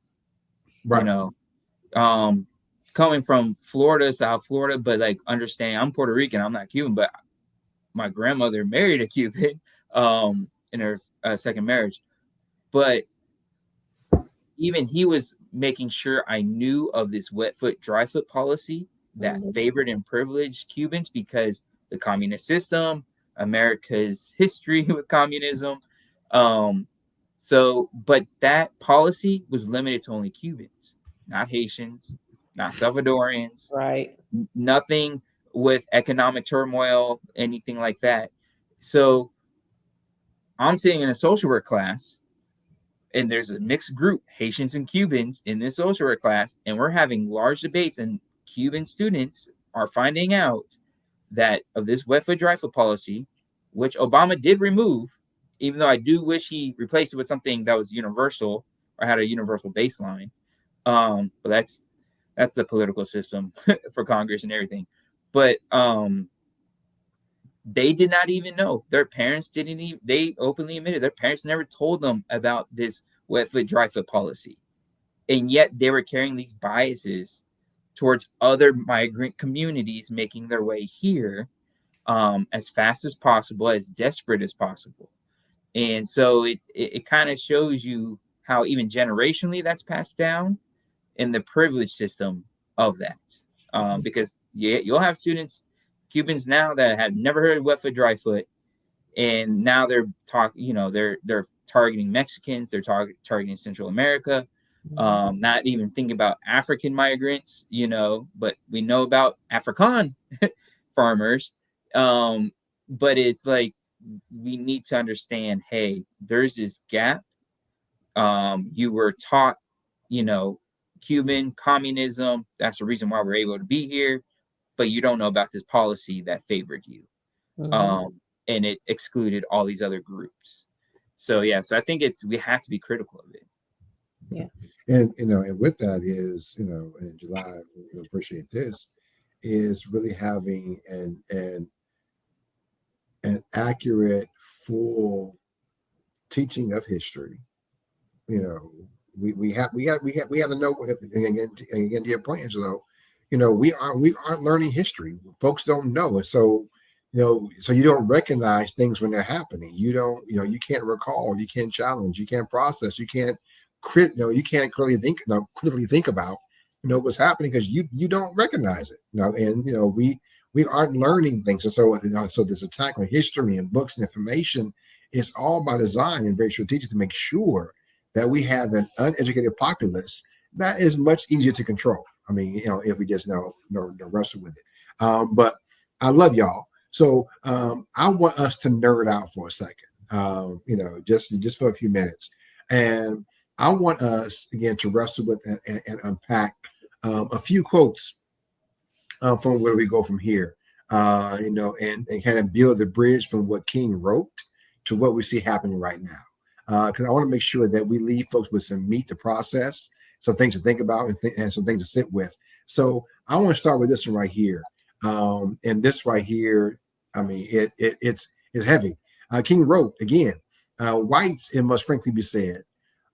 Right. Coming from Florida, South Florida, but like understanding I'm Puerto Rican, I'm not Cuban, but my grandmother married a Cuban in her second marriage. But even he was making sure I knew of this wet foot, dry foot policy that favored and privileged Cubans because the communist system, America's history with communism. But that policy was limited to only Cubans, not Haitians, not Salvadorians, Right. nothing with economic turmoil, anything like that. So I'm sitting in a social work class and there's a mixed group, Haitians and Cubans, in this social work class, and we're having large debates, and Cuban students are finding out that of this wet foot, dry foot policy, which Obama did remove, even though I do wish he replaced it with something that was universal or had a universal baseline. But that's the political system for Congress and everything. But they did not even know. Their parents didn't even, they openly admitted their parents never told them about this wet foot, dry foot policy. And yet they were carrying these biases towards other migrant communities making their way here, as fast as possible, as desperate as possible. And so it kind of shows you how even generationally that's passed down, and the privilege system of that. Because you'll have students, Cubans now, that have never heard of wet foot, dry foot, and now they're targeting Mexicans, they're targeting Central America, not even thinking about African migrants, but we know about African farmers. But it's like, we need to understand, hey, there's this gap. You were taught, you know, Cuban communism. That's the reason why we're able to be here, but you don't know about this policy that favored you, Mhm. and it excluded all these other groups. So yeah, so I think we have to be critical of it. Yeah. And and with that is, in July, we appreciate this, is really having an accurate, full teaching of history. You know, we have to know. And again, to your point, Angelo, we aren't learning history. Folks don't know, and so so you don't recognize things when they're happening. You don't, you can't recall, you can't challenge, you can't process, you can't you can't critically think about what's happening, because you don't recognize it. And we aren't learning things, and so this attack on history and books and information is all by design and very strategic to make sure that we have an uneducated populace that is much easier to control. I mean, if we just wrestle with it. But I love y'all. So I want us to nerd out for a second, just for a few minutes. And I want us, again, to wrestle with and unpack a few quotes from where we go from here, and kind of build the bridge from what King wrote to what we see happening right now. Because I want to make sure that we leave folks with some meat to process, some things to think about, and some things to sit with. So I want to start with this one right here. And this right here, I mean, it's heavy. King wrote again, whites, it must frankly be said,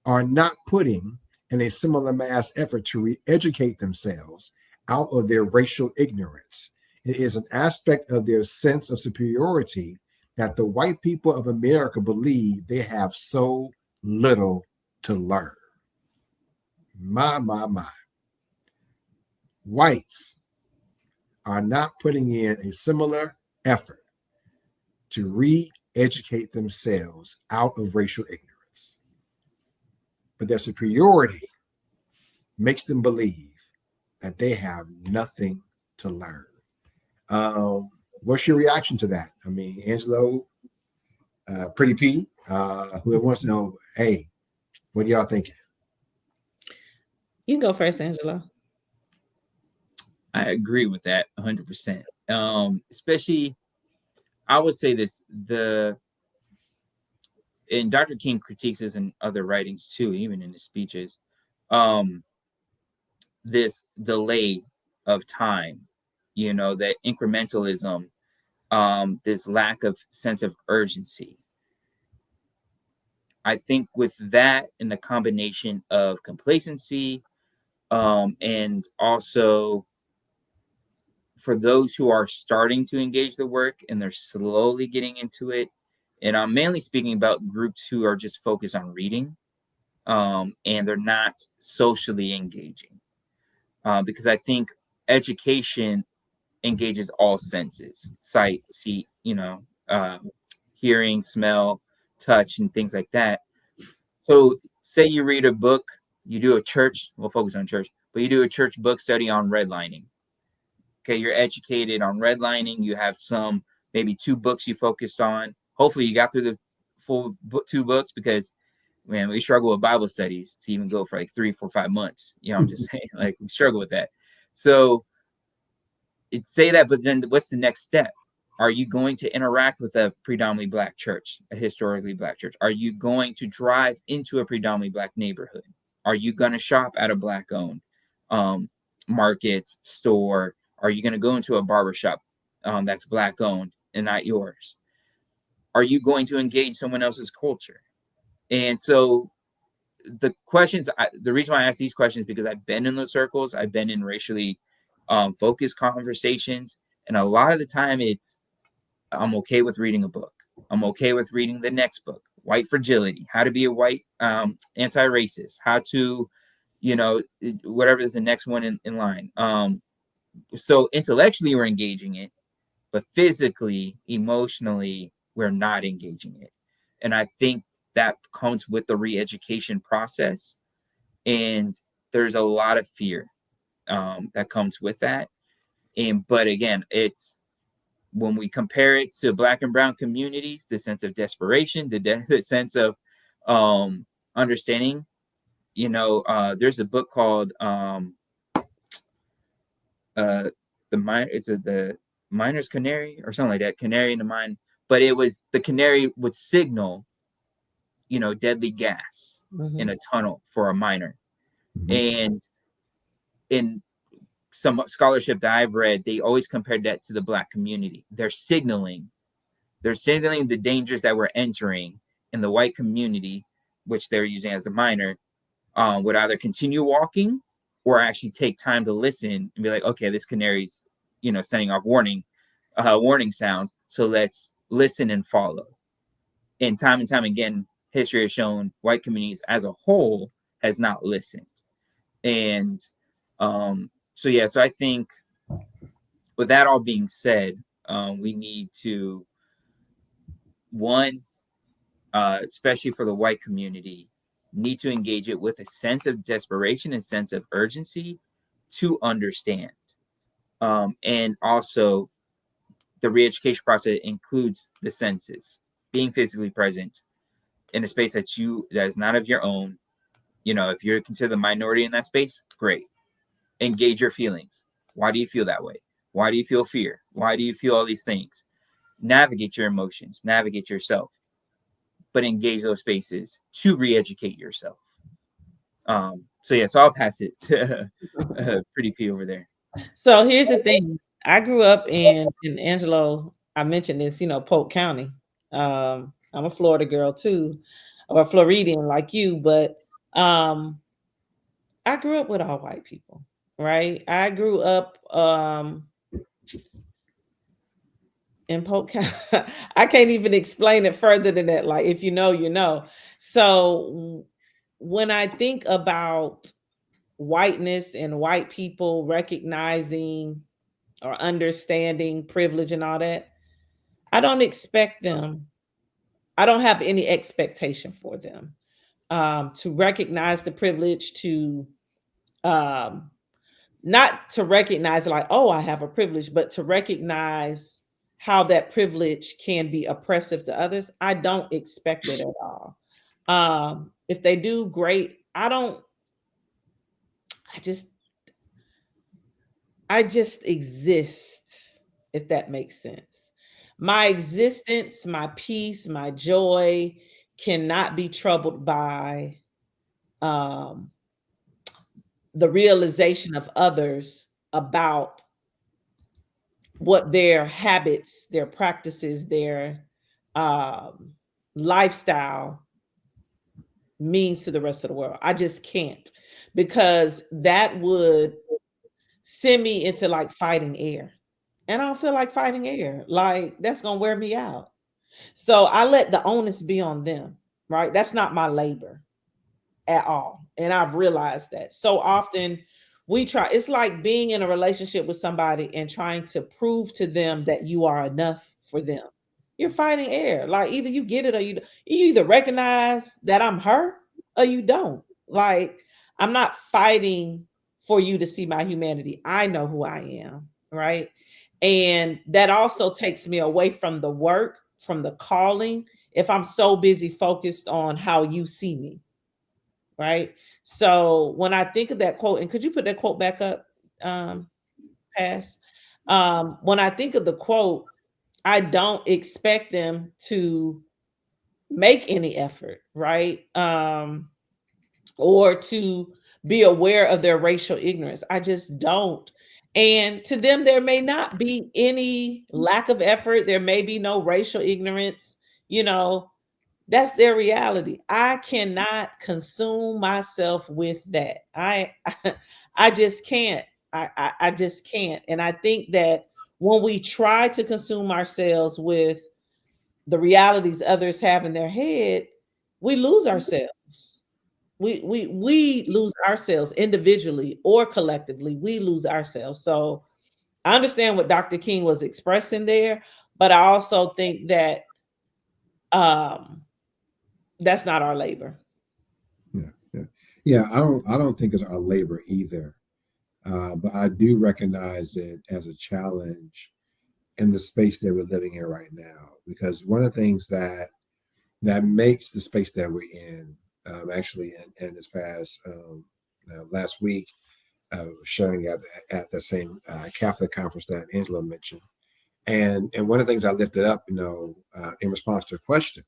are not putting in a similar mass effort to re-educate themselves out of their racial ignorance. It is an aspect of their sense of superiority that the white people of America believe they have so little to learn. My. Whites are not putting in a similar effort to re-educate themselves out of racial ignorance. But their superiority makes them believe that they have nothing to learn. What's your reaction to that? I mean, Angelo, Pretty P, who wants to know, hey, what are y'all thinking? You can go first, Angelo. I agree with that 100%. Especially, I would say this, and Dr. King critiques this in other writings too, even in his speeches. This delay of time, that incrementalism, this lack of sense of urgency. I think with that, and the combination of complacency, and also for those who are starting to engage the work and they're slowly getting into it, and I'm mainly speaking about groups who are just focused on reading, and they're not socially engaging, because I think education engages all senses: sight, see, hearing, smell, touch, and things like that. So say you read a book, you do a church, we'll focus on church, but you do a church book study on redlining. Okay, you're educated on redlining. You have maybe 2 books you focused on. Hopefully you got through the full 2 books, because man, we struggle with Bible studies to even go for like 3, 4, 5 months. I'm just saying, like, we struggle with that. So say that, but then what's the next step? Are you going to interact with a predominantly Black church, a historically Black church? Are you going to drive into a predominantly Black neighborhood? Are you going to shop at a Black-owned market, store? Are you going to go into a barbershop that's Black-owned and not yours? Are you going to engage someone else's culture? And so the questions, the reason why I ask these questions, because I've been in those circles, I've been in racially focused conversations, and a lot of the time it's, I'm okay with reading a book. I'm okay with reading the next book, White Fragility, How to Be a White Anti-Racist, how to, whatever is the next one in line. So intellectually we're engaging it, but physically, emotionally, we're not engaging it. And I think that comes with the re-education process. And there's a lot of fear that comes with that. But again, it's when we compare it to Black and brown communities, the sense of desperation, the sense of understanding. There's a book called the miner's canary or something like that, canary in the mine. But it was the canary would signal, deadly gas in a tunnel for a miner. And in some scholarship that I've read, they always compared that to the Black community. They're signaling the dangers that we're entering, in the white community, which they're using as a miner, would either continue walking or actually take time to listen and be like, okay, this canary's, sending off warning sounds. So let's listen and follow. And time again, history has shown white communities as a whole has not listened. And so I think with that all being said, we need to, one, especially for the white community, need to engage it with a sense of desperation and sense of urgency to understand. And also, the re-education process includes the senses, being physically present in a space that is not of your own. If you're considered the minority in that space, great. Engage your feelings. Why do you feel that way? Why do you feel fear? Why do you feel all these things? Navigate your emotions, navigate yourself, but engage those spaces to re-educate yourself. So I'll pass it to Pretty P over there. So here's the thing. I grew up in Angelo. I mentioned this, Polk County. I'm a Florida girl too, or a Floridian like you, but I grew up with all white people, right? I grew up in Polk County. I can't even explain it further than that. Like, if you know, you know. So when I think about whiteness and white people recognizing or understanding privilege and all that, I don't expect them, I don't have any expectation for them to recognize the privilege, to um, not to recognize like, oh, I have a privilege, but to recognize how that privilege can be oppressive to others. I don't expect it at all. If they do, great. I just I just exist, if that makes sense. My existence, my peace, my joy cannot be troubled by um, the realization of others about what their habits, their practices, their um, lifestyle means to the rest of the world. I just can't, because that would send me into like fighting air. And I don't feel like fighting air. Like, that's going to wear me out. So I let the onus be on them, right? That's not my labor at all. And I've realized that so often we try, it's like being in a relationship with somebody and trying to prove to them that you are enough for them. You're fighting air. Like, either you get it or you either recognize that I'm her or you don't. Like, I'm not fighting for you to see my humanity. I know who I am, right? And that also takes me away from the work, from the calling, if I'm so busy focused on how you see me, right? So when I think of that quote, and could you put that quote back up, um, Pass? When I think of the quote, I don't expect them to make any effort, right? Or to be aware of their racial ignorance. I just don't. And to them, there may not be any lack of effort. There may be no racial ignorance, you know, That's their reality. I cannot consume myself with that. I just can't. I just can't. And I think that when we try to consume ourselves with the realities others have in their head, we lose ourselves. We lose ourselves individually or collectively. We lose ourselves. So I understand what Dr. King was expressing there, but I also think that um that's not our labor. Yeah, yeah, yeah. I don't think it's our labor either, but I do recognize it as a challenge in the space that we're living in right now. Because one of the things that makes the space that we're in, actually, in this past last week, sharing at the same Catholic conference that Angela mentioned, and one of the things I lifted up, in response to a question,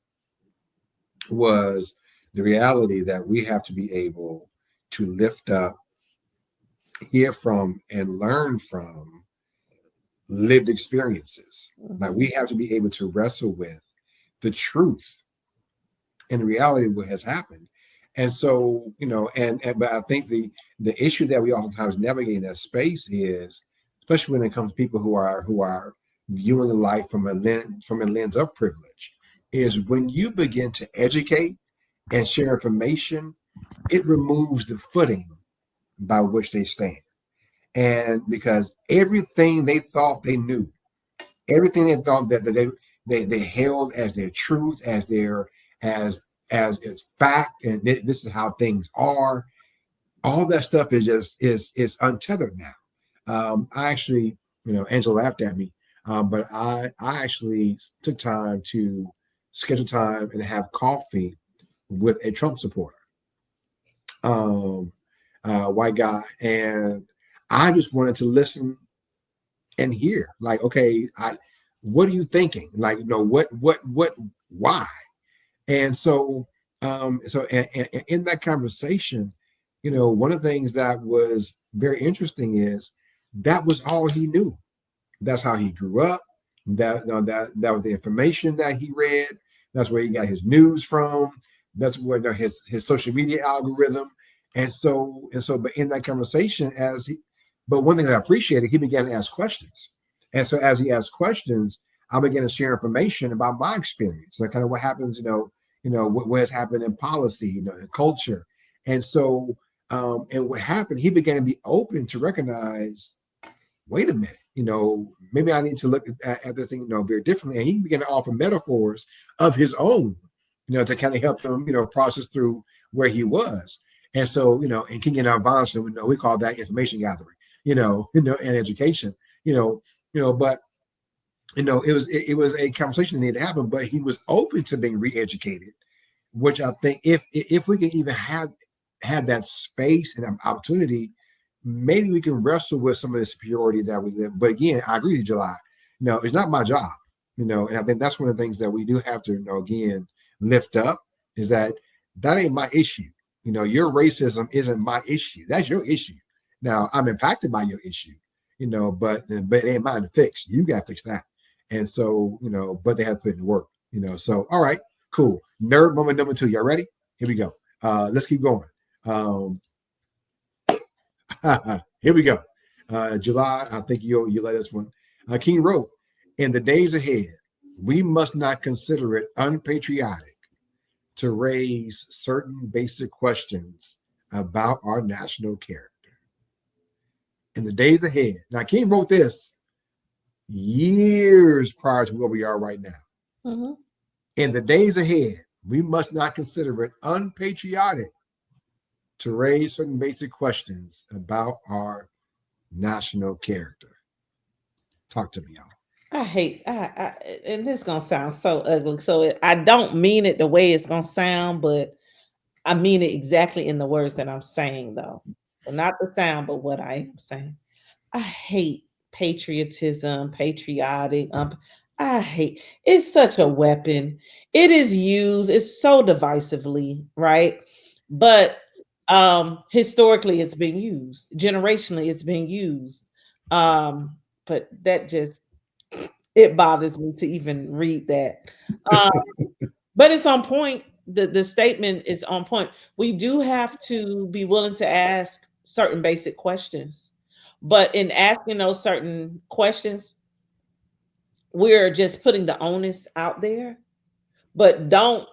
was the reality that we have to be able to lift up, hear from, and learn from lived experiences. Like, Mhm. we have to be able to wrestle with the truth and the reality of what has happened. And so, and but I think the issue that we oftentimes navigate in that space is, especially when it comes to people who are viewing life from a lens of privilege, is when you begin to educate and share information, it removes the footing by which they stand. And because everything they thought they knew, everything they thought that they held as their truth, as its fact, and this is how things are. All that stuff is untethered now. I actually, Angela laughed at me, but I actually took time to schedule time and have coffee with a Trump supporter, um, white guy, and I just wanted to listen and hear, like, okay, what are you thinking? Like, why? And so, and in that conversation, one of the things that was very interesting is that was all he knew. That's how he grew up. That was the information that he read. That's where he got his news from. That's where his social media algorithm. But in that conversation, but one thing that I appreciated, he began to ask questions. And so as he asked questions, I began to share information about my experience, like kind of what happens, what has happened in policy, in culture. And so, and what happened, he began to be open to recognize, wait a minute, maybe I need to look at this thing, very differently. And he began to offer metaphors of his own, to kind of help him, process through where he was. And so, in King and Advance, we call that information gathering, and education, but it was a conversation that needed to happen, but he was open to being re-educated, which I think if we can even have that space and opportunity, maybe we can wrestle with some of the superiority that we live. But again, I agree with July. No, it's not my job, and I think that's one of the things that we do have to, again, lift up, is that ain't my issue. Your racism isn't my issue. That's your issue. Now, I'm impacted by your issue, but it ain't mine to fix. You got to fix that. And so, but they have to put in the work, So, all right, cool. Nerd moment number 2. Y'all ready? Here we go. Let's keep going. Um, Here we go. July, I think you let us one. King wrote, "In the days ahead, we must not consider it unpatriotic to raise certain basic questions about our national character." In the days ahead. Now, King wrote this years prior to where we are right now. Mhm. In the days ahead, we must not consider it unpatriotic to raise certain basic questions about our national character. Talk to me, y'all. I hate and this gonna sound so ugly. So I don't mean it the way it's gonna sound, but I mean it exactly in the words that I'm saying, though. So not the sound, but what I am saying. I hate patriotism, patriotic. I hate, it's such a weapon. It is used, it's so divisively, right? But historically it's been used, generationally it's been used. Um, but that just, it bothers me to even read that. Um, But it's on point. The statement is on point. We do have to be willing to ask certain basic questions. But in asking those certain questions, we're just putting the onus out there. But don't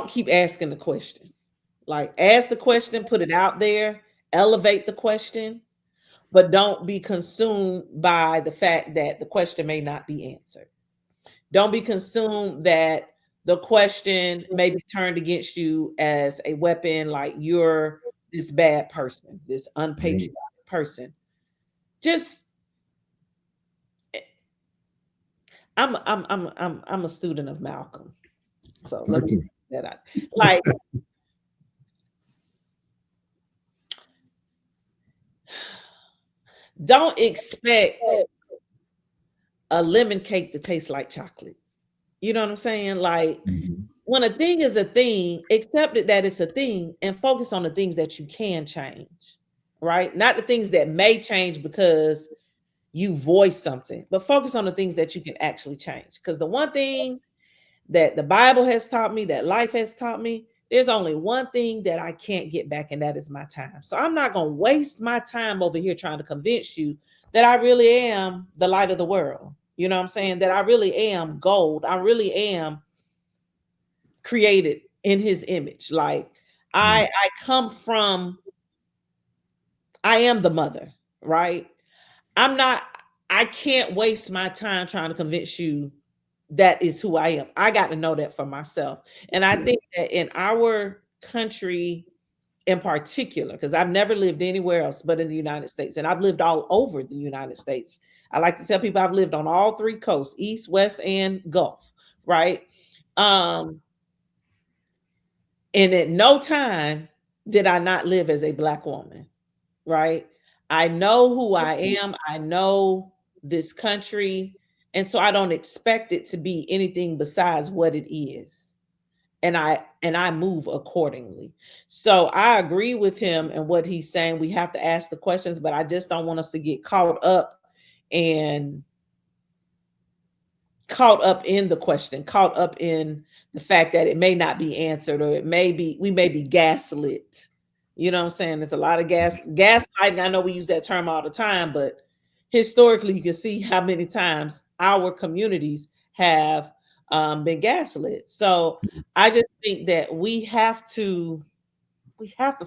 keep asking the question. Like, ask the question, put it out there, elevate the question, but don't be consumed by the fact that the question may not be answered. Don't be consumed that the question may be turned against you as a weapon, like you're this bad person, this Right. unpatriotic person. Just I'm a student of Malcolm. So let me Okay. that out. Like, don't expect a lemon cake to taste like chocolate. You know what I'm saying? Like, Mhm. when a thing is a thing, accept it that it's a thing and focus on the things that you can change, right? Not the things that may change because you voice something, but focus on the things that you can actually change. Because the one thing that the Bible has taught me, that life has taught me, there's only one thing that I can't get back, and that is my time. So I'm not going to waste my time over here trying to convince you that I really am the light of the world. You know what I'm saying? That I really am gold. I really am created in his image. Like, Right. I come from, I am the mother, right? I'm not, I can't waste my time trying to convince you that is who I am. I got to know that for myself. And I Yeah. think that in our country in particular, because I've never lived anywhere else but in the United States, and I've lived all over the United States. I like to tell people I've lived on all three coasts, East, West, and Gulf, right? Um, and at no time did I not live as a Black woman, right? I know who I am. I know this country. And so I don't expect it to be anything besides what it is. And I move accordingly. So I agree with him and what he's saying. We have to ask the questions, but I just don't want us to get and caught up in the question, caught up in the fact that it may not be answered, or it may be, we may be gaslit. You know what I'm saying? There's a lot of gaslighting. I know we use that term all the time, but historically you can see how many times our communities have been gaslit. So I just think that we have to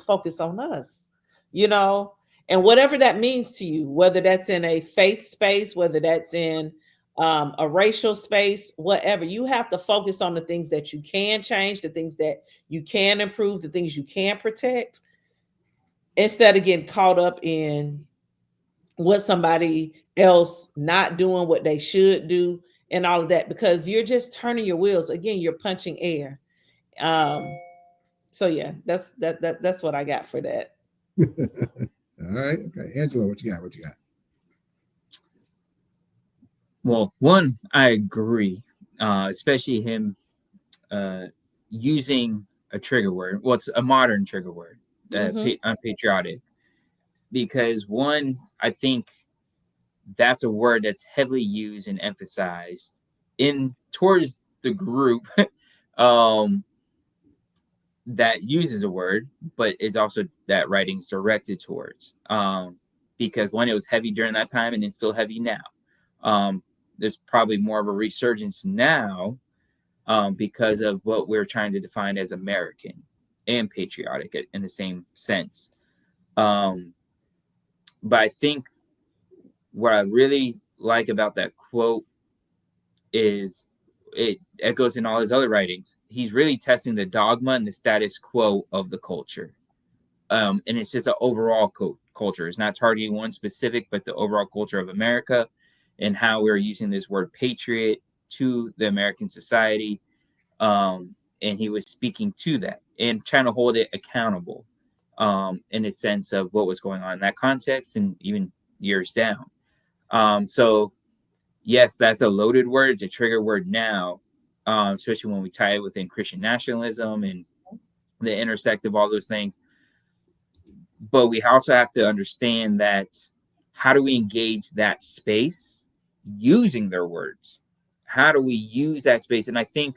focus on us, you know, and whatever that means to you, whether that's in a faith space, whether that's in a racial space, whatever, you have to focus on the things that you can change, the things that you can improve, the things you can protect, instead of getting caught up in what somebody else not doing what they should do and all of that, because you're just turning your wheels again, you're punching air. um so yeah, that's what I got for that. All right. Okay. Angela, what you got? What you got? Well, one, I agree, especially him uh, using a trigger word. Well, it's a modern trigger word, Hmm. unpatriotic, because one, I think that's a word that's heavily used and emphasized in towards the group um, that uses a word, but it's also that writing's directed towards. Because one, it was heavy during that time, and it's still heavy now. Um, there's probably more of a resurgence now because of what we're trying to define as American and patriotic in the same sense. Um, but I think what I really like about that quote is it echoes in all his other writings. He's really testing the dogma and the status quo of the culture. And it's just an overall culture. It's not targeting one specific, but the overall culture of America and how we're using this word patriot to the American society. And he was speaking to that and trying to hold it accountable in a sense of what was going on in that context and even years down. So yes, that's a loaded word. It's a trigger word now, especially when we tie it within Christian nationalism and the intersect of all those things. But we also have to understand that how do we engage that space using their words? How do we use that space? And I think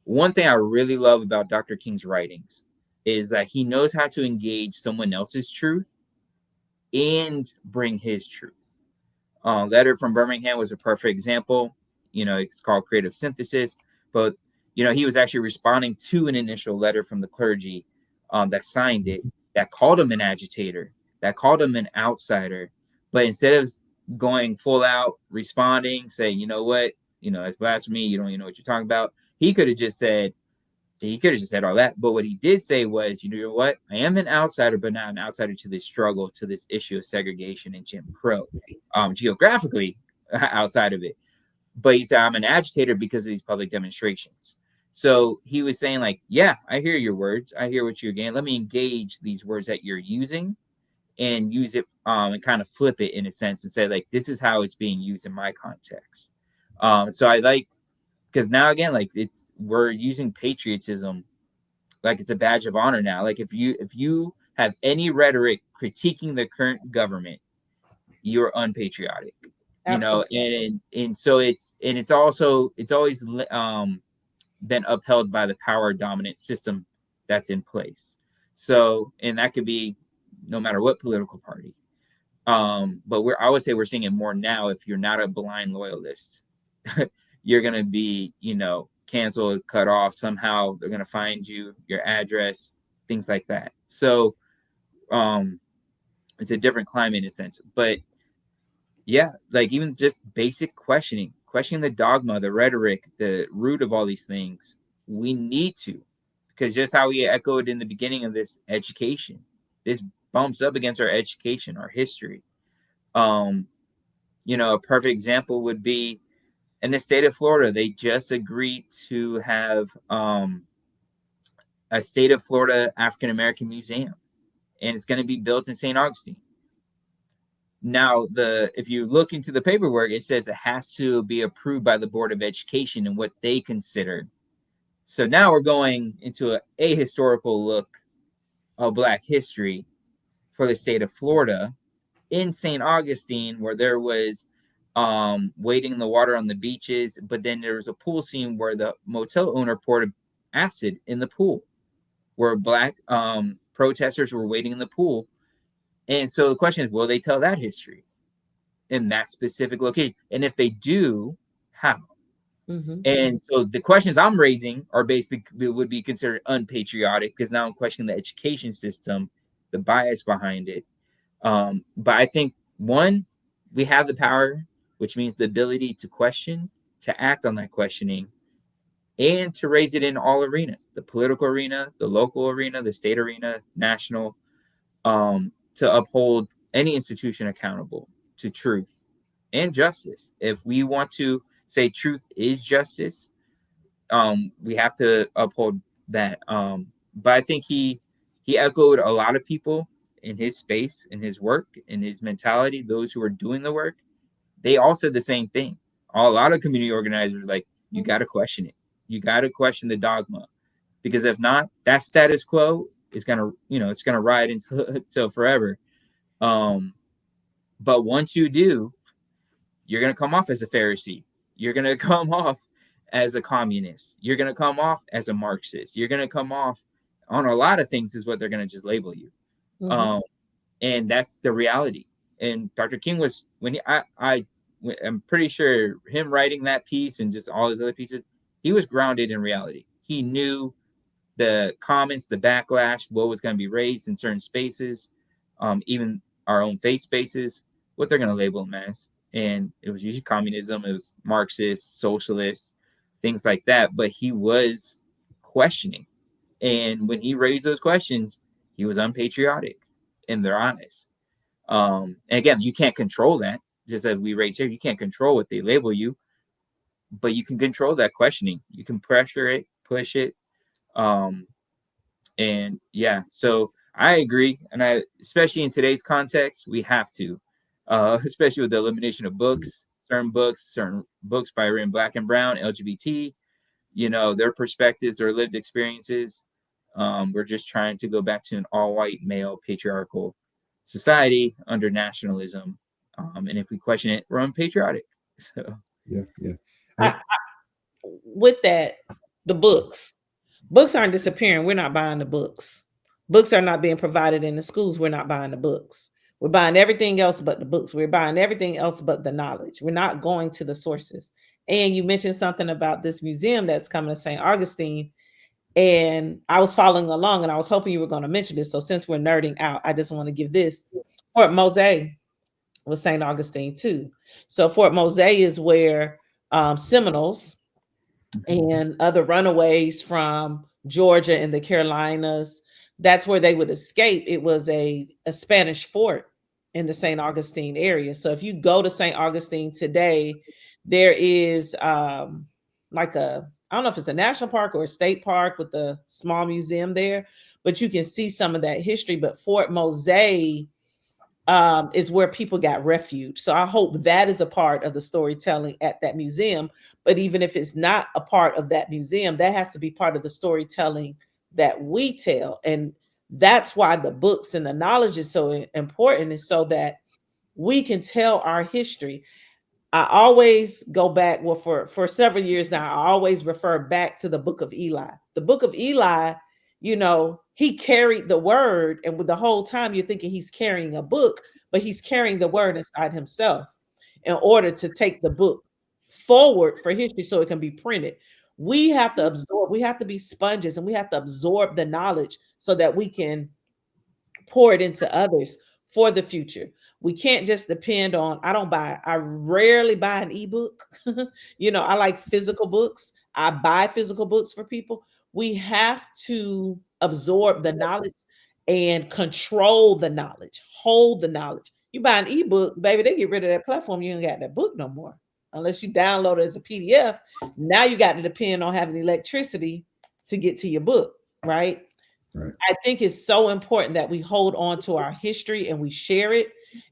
one thing I really love about Dr. King's writings is that he knows how to engage someone else's truth and bring his truth. Letter from Birmingham was a perfect example. It's called creative synthesis, but he was actually responding to an initial letter from the clergy that signed it, that called him an agitator, that called him an outsider. But instead of going full out responding, saying, you know what, that's blasphemy, you don't even know what you're talking about, he could have just said all that. But what he did say was, you know what, I am an outsider, but not an outsider to this struggle, to this issue of segregation and Jim Crow, geographically outside of it. But he said, I'm an agitator because of these public demonstrations. So he was saying, like, yeah, I hear your words. I hear what you're getting. Let me engage these words that you're using and use it and kind of flip it in a sense and say, like, this is how it's being used in my context. So I like, because now again, like, we're using patriotism like it's a badge of honor now. Like if you have any rhetoric critiquing the current government, you're unpatriotic. Absolutely. And so it's also it's always been upheld by the power dominant system that's in place. So, and that could be no matter what political party. But I would say we're seeing it more now. If you're not a blind loyalist, you're gonna be, canceled, cut off. Somehow they're gonna find you, your address, things like that. So it's a different climate in a sense. But yeah, like even just basic questioning the dogma, the rhetoric, the root of all these things, we need to, because just how we echoed in the beginning of this, education, this bumps up against our education, our history. Um, a perfect example would be in the state of Florida. They just agreed to have a state of Florida African American museum, and it's going to be built in St. Augustine. Now, if you look into the paperwork, it says it has to be approved by the Board of Education and what they consider. So now we're going into a historical look of Black history for the state of Florida in St. Augustine, where there was wading in the water on the beaches, but then there was a pool scene where the motel owner poured acid in the pool, where Black protesters were waiting in the pool. And so the question is, will they tell that history in that specific location? And if they do, how? Mm-hmm. And so the questions I'm raising are basically would be considered unpatriotic, because now I'm questioning the education system, the bias behind it. But I think, one, we have the power, which means the ability to question, to act on that questioning, and to raise it in all arenas, the political arena, the local arena, the state arena, national, to uphold any institution accountable to truth and justice. If we want to say truth is justice, we have to uphold that. But I think he echoed a lot of people in his space, in his work, in his mentality. Those who are doing the work, they all said the same thing. A lot of community organizers, like, you got to question it. You got to question the dogma, because if not, that status quo is gonna, it's gonna ride until forever. But once you do, you're going to come off as a Pharisee. You're going to come off as a communist. You're going to come off as a Marxist. You're going to come off on a lot of things, is what they're going to just label you. Mm-hmm. And that's the reality. And Dr. King was, I'm pretty sure him writing that piece and just all his other pieces, he was grounded in reality. He knew the comments, the backlash, what was going to be raised in certain spaces, even our own faith spaces, what they're going to label them as. And it was usually communism, it was Marxist, socialist, things like that. But he was questioning. And when he raised those questions, he was unpatriotic in their eyes. And again, you can't control that. Just as we raise here, you can't control what they label you, but you can control that questioning. You can pressure it, push it. Um, and yeah, so I agree. And especially in today's context, we have to, especially with the elimination of certain books by written Black and Brown, LGBT, their perspectives, their lived experiences. We're just trying to go back to an all white, male, patriarchal society under nationalism. And if we question it, we're unpatriotic. So, yeah. I, with that, The books. Books aren't disappearing. We're not buying the books. Books are not being provided in the schools. We're not buying the books. We're buying everything else but the books. We're buying everything else but the knowledge. We're not going to the sources. And you mentioned something about this museum that's coming to St. Augustine. And I was following along and I was hoping you were going to mention this. So since we're nerding out, I just want to give this. Fort Mose was St. Augustine too. So Fort Mose is where Seminoles and other runaways from Georgia and the Carolinas, that's where they would escape. It was a Spanish fort in the St. Augustine area. So if you go to St. Augustine today, there is like I don't know if it's a national park or a state park with a small museum there, but you can see some of that history. But Fort Mose is where people got refuge. So I hope that is a part of the storytelling at that museum. But even if it's not a part of that museum, that has to be part of the storytelling that we tell. And that's why the books and the knowledge is so important, is so that we can tell our history. I always go back, well, for several years now, I always refer back to the book of Eli. The book of Eli, he carried the word, and with the whole time you're thinking he's carrying a book, but he's carrying the word inside himself in order to take the book forward for history so it can be printed. We have to absorb, we have to be sponges, and we have to absorb the knowledge so that we can pour it into others for the future. We can't just depend on, I rarely buy an ebook. I like physical books. I buy physical books for people. We have to absorb the knowledge and control the knowledge, hold the knowledge. You buy an ebook, baby, they get rid of that platform. You ain't got that book no more. Unless you download it as a PDF. Now you got to depend on having electricity to get to your book, right? Right. I think it's so important that we hold on to our history and we share it,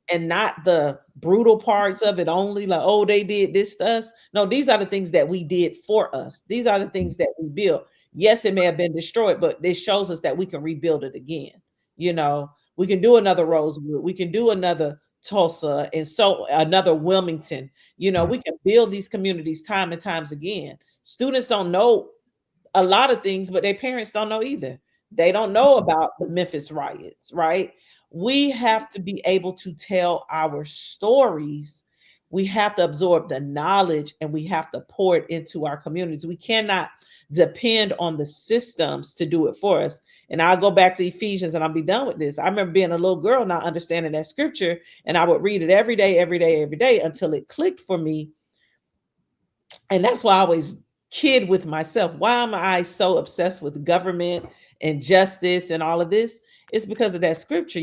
and not the brutal parts of it only, like, oh, they did this to us. No, these are the things that we did for us. These are the things that we built. Yes, it may have been destroyed, but this shows us that we can rebuild it again. We can do another Rosewood, we can do another Tulsa, and so another Wilmington. We can build these communities time and times again. Students don't know a lot of things, but their parents don't know either. They don't know about the Memphis riots, right? We have to be able to tell our stories. We have to absorb the knowledge and we have to pour it into our communities. We cannot depend on the systems to do it for us. And I'll go back to Ephesians and I'll be done with this. I remember being a little girl not understanding that scripture, and I would read it every day, every day, every day until it clicked for me. And that's why I always kid with myself. Why am I so obsessed with government and justice and all of this? It's because of that scripture,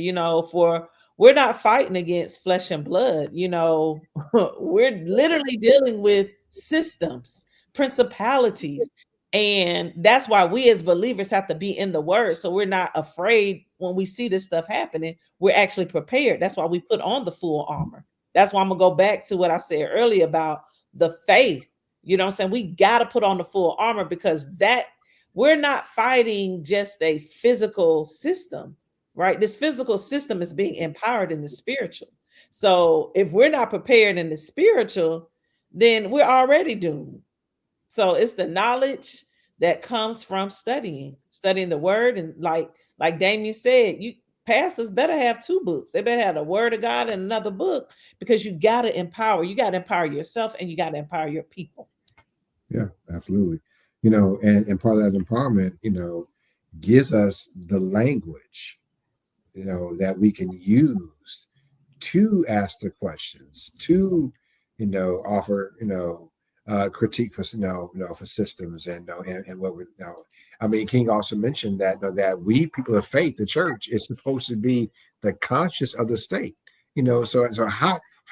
for we're not fighting against flesh and blood. We're literally dealing with systems, principalities. And that's why we as believers have to be in the word. So we're not afraid when we see this stuff happening. We're actually prepared. That's why we put on the full armor. That's why I'm going to go back to what I said earlier about the faith. You know what I'm saying? We got to put on the full armor, because that we're not fighting just a physical system, right? This physical system is being empowered in the spiritual. So if we're not prepared in the spiritual, then we're already doomed. So it's the knowledge that comes from studying the word. And like Damien said, you pastors better have two books. They better have the word of God and another book, because you got to empower. You got to empower yourself and you got to empower your people. Yeah, absolutely. And part of that empowerment, gives us the language, that we can use to ask the questions, to, offer, critique for, for systems and what we, I mean, King also mentioned that, that we people of faith, the church, is supposed to be the conscience of the state, so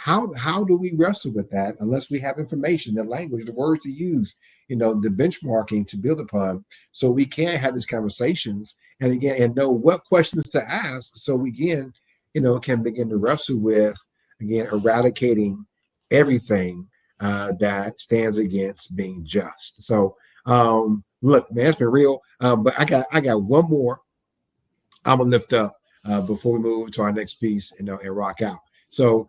how do we wrestle with that unless we have information, the language, the words to use, the benchmarking to build upon, so we can have these conversations and again and know what questions to ask, so we can begin to wrestle with, again, eradicating everything that stands against being just. So look, man, it's been real. But I got one more I'm gonna lift up before we move to our next piece and rock out. So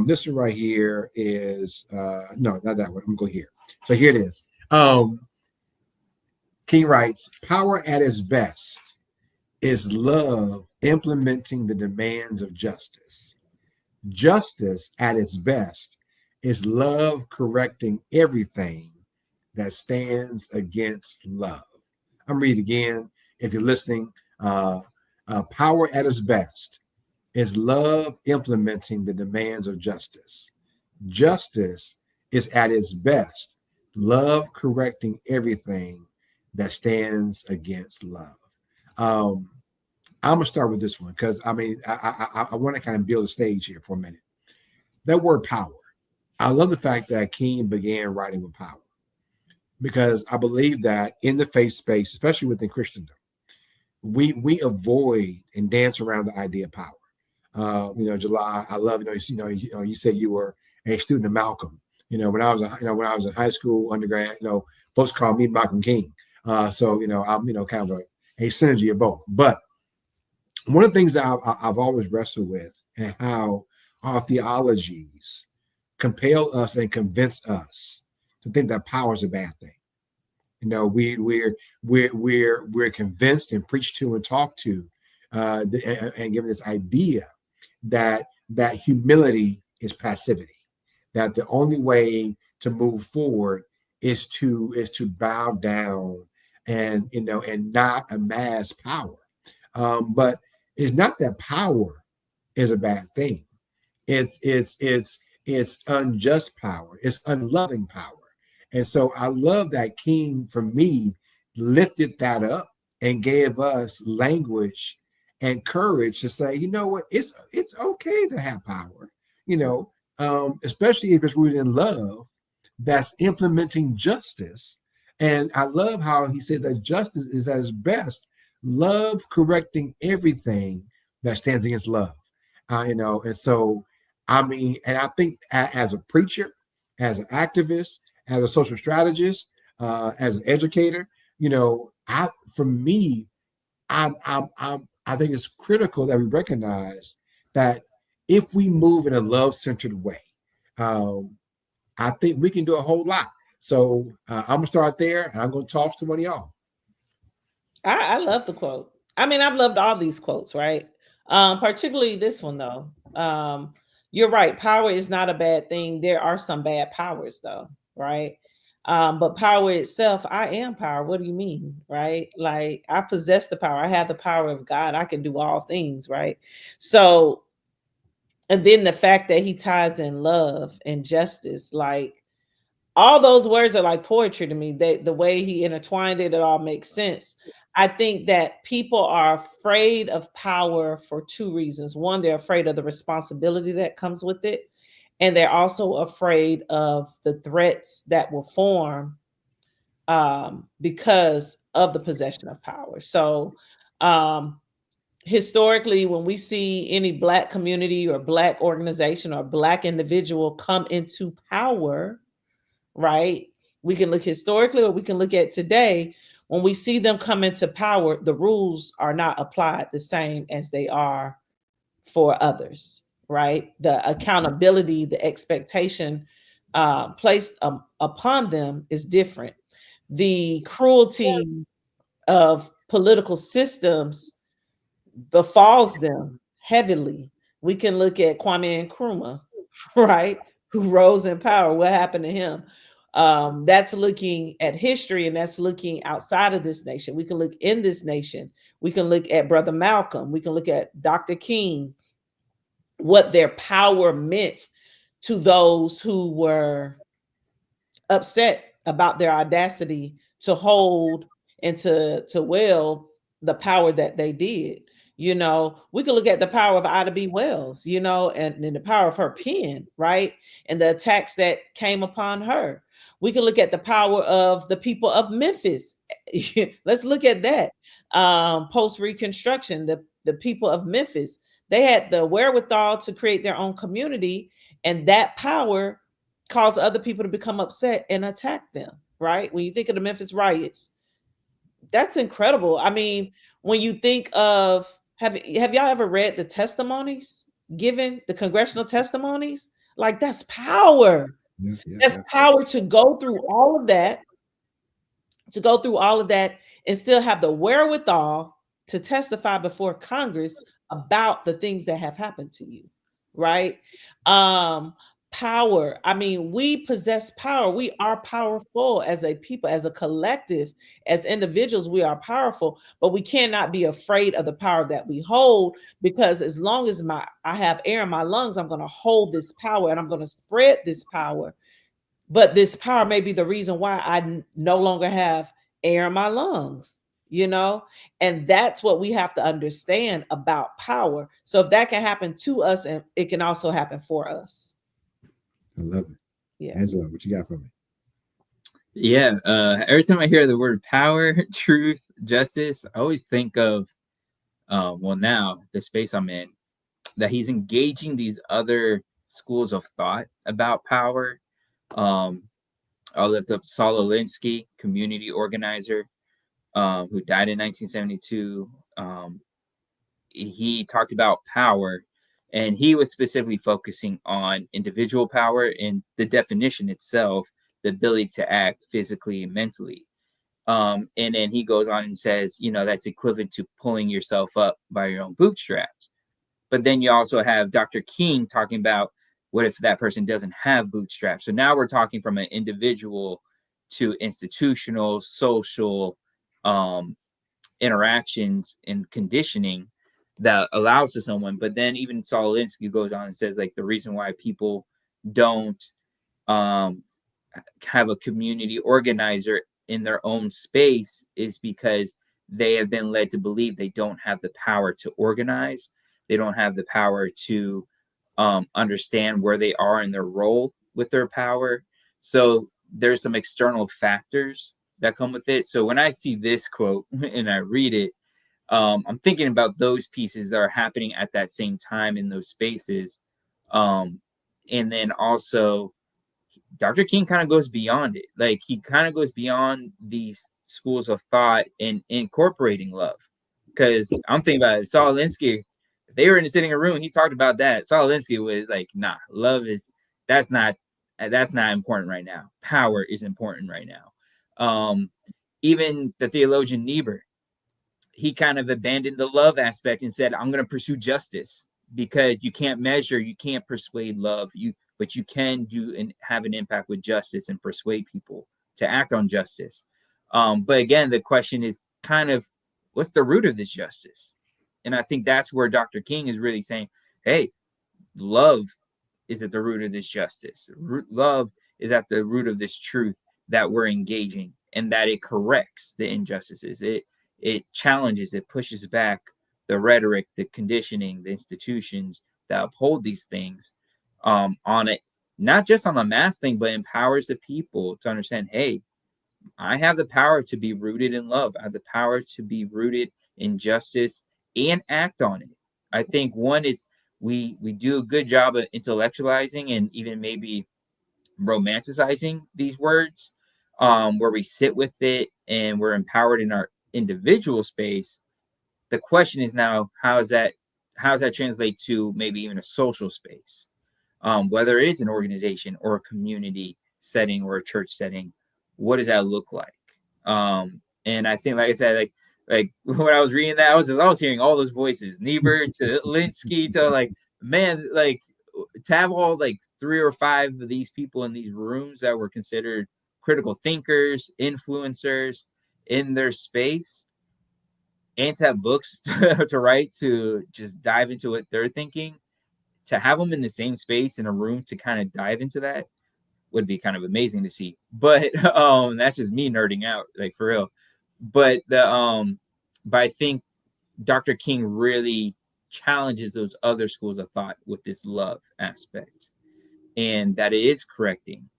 this one right here is no, not that one. I'm gonna go here. So here it is. King writes, power at its best is love implementing the demands of justice. Justice at its best is love correcting everything that stands against love. I'm reading again. If you're listening, power at its best is love implementing the demands of justice. Justice is at its best love correcting everything that stands against love. Um, I'm gonna start with this one because I mean I want to kind of build a stage here for a minute. That word power. I love the fact that King began writing with power because I believe that in the faith space, especially within Christendom, we avoid and dance around the idea of power. July, I love you said you were a student of Malcolm. When I was when I was in high school, undergrad, folks called me Malcolm King. So I'm kind of a synergy of both. But one of the things that I've always wrestled with and how our theologies compel us and convince us to think that power is a bad thing. We're convinced and preached to and talked to, and given this idea that humility is passivity, that the only way to move forward is to bow down and not amass power. But it's not that power is a bad thing. It's unjust power. It's unloving power. And so I love that King, for me, lifted that up and gave us language and courage to say, you know what, it's okay to have power, especially if it's rooted in love that's implementing justice. And I love how he said that justice is at its best, love correcting everything that stands against love. And so I mean, and I think as a preacher, as an activist, as a social strategist, as an educator, for me, I think it's critical that we recognize that if we move in a love-centered way, um, I think we can do a whole lot. So I'm gonna start there, and I'm gonna toss to one of y'all. I love the quote. I mean, I've loved all these quotes, right? Particularly this one though. You're right. Power is not a bad thing. There are some bad powers though, right? But power itself, I am power. What do you mean, right? Like I possess the power. I have the power of God. I can do all things, right? So, and then the fact that he ties in love and justice, like all those words are like poetry to me. The way he intertwined it all makes sense. I think that people are afraid of power for two reasons. One, they're afraid of the responsibility that comes with it, and they're also afraid of the threats that will form because of the possession of power. So, um, historically, when we see any Black community or Black organization or Black individual come into power, right? We can look historically or we can look at today. When we see them come into power, the rules are not applied the same as they are for others, right? The accountability, the expectation placed upon them is different. The cruelty of political systems befalls them heavily. We can look at Kwame Nkrumah, right? Who rose in power. What happened to him? That's looking at history and that's looking outside of this nation. We can look in this nation. We can look at Brother Malcolm. We can look at Dr. King, what their power meant to those who were upset about their audacity to hold and to wield the power that they did. We can look at the power of Ida B. Wells, and the power of her pen, right? And the attacks that came upon her. We can look at the power of the people of Memphis. Let's look at that. Post Reconstruction, the people of Memphis, they had the wherewithal to create their own community, and that power cause other people to become upset and attack them, right? When you think of the Memphis riots, that's incredible. I mean, when you think of have y'all ever read the testimonies given, the congressional testimonies? Like that's power. Yeah, yeah, That's yeah. power to go through all of that to go through all of that and still have the wherewithal to testify before Congress about the things that have happened to you, right? Um, Power. I mean, we possess power. We are powerful as a people, as a collective, as individuals, we are powerful, but we cannot be afraid of the power that we hold, because as long as I have air in my lungs, I'm going to hold this power and I'm going to spread this power. But this power may be the reason why no longer have air in my lungs, you know? And that's what we have to understand about power. So if that can happen to us, and it can also happen for us. I love it. Yeah. Angela, what you got for me? Yeah. Every time I hear the word power, truth, justice, I always think of, well, now the space I'm in, that he's engaging these other schools of thought about power. Um, I'll lift up Saul Alinsky, community organizer, who died in 1972. He talked about power, and he was specifically focusing on individual power and the definition itself, the ability to act physically and mentally. And then he goes on and says, that's equivalent to pulling yourself up by your own bootstraps. But then you also have Dr. King talking about, what if that person doesn't have bootstraps? So now we're talking from an individual to institutional, social um, interactions and conditioning that allows to someone. But then even Saul Alinsky goes on and says, like, the reason why people don't um, have a community organizer in their own space is because they have been led to believe they don't have the power to organize. They don't have the power to understand where they are in their role with their power. So there's some external factors that come with it. So when I see this quote and I read it, I'm thinking about those pieces that are happening at that same time in those spaces. And then also, Dr. King kind of goes beyond it. Like, he kind of goes beyond these schools of thought and incorporating love. Because I'm thinking about it, Saul Alinsky, if they were in the sitting room, he talked about that. Saul Alinsky was like, nah, love is that's not important right now. Power is important right now. Even the theologian Niebuhr, he kind of abandoned the love aspect and said, I'm going to pursue justice, because you can't measure, you can't persuade love, but you can do and have an impact with justice and persuade people to act on justice. But again, the question is kind of, what's the root of this justice? And I think that's where Dr. King is really saying, hey, love is at the root of this justice. Love is at the root of this truth that we're engaging, and that it corrects the injustices. It challenges, it pushes back the rhetoric, the conditioning, the institutions that uphold these things on it, not just on a mass thing, but empowers the people to understand, hey, I have the power to be rooted in love. I have the power to be rooted in justice and act on it. I think one is, we do a good job of intellectualizing and even maybe romanticizing these words, where we sit with it and we're empowered in our individual space. The question is now, how does that translate to maybe even a social space, whether it is an organization or a community setting or a church setting? What does that look like? And I think, like I said, like when I was reading that, I was hearing all those voices, Niebuhr to Linsky to, like, man, like, to have all like 3 or 5 of these people in these rooms that were considered critical thinkers, influencers in their space, and to have books to write, to just dive into what they're thinking, to have them in the same space in a room to kind of dive into that would be kind of amazing to see. But that's just me nerding out, like, for real. But I think Dr. King really challenges those other schools of thought with this love aspect, and that it is correcting,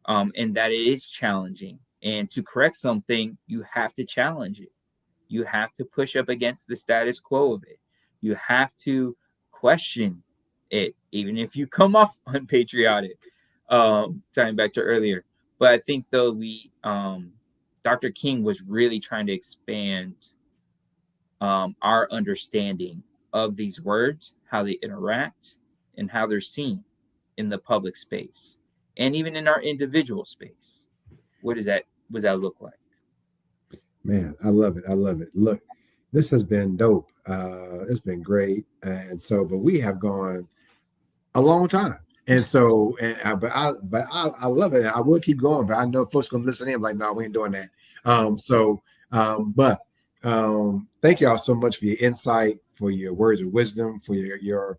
and that it is challenging. And to correct something, you have to challenge it. You have to push up against the status quo of it. You have to question it, even if you come off unpatriotic. Tying back to earlier, but I think, though, Dr. King was really trying to expand our understanding of these words, how they interact, and how they're seen in the public space, and even in our individual space. What does that look like? Man, I love it. I love it. Look, this has been dope. It's been great. And so, but we have gone a long time. And so, I love it. I will keep going, but I know folks gonna listen in like, no, we ain't doing that. But thank y'all so much for your insight, for your words of wisdom, for your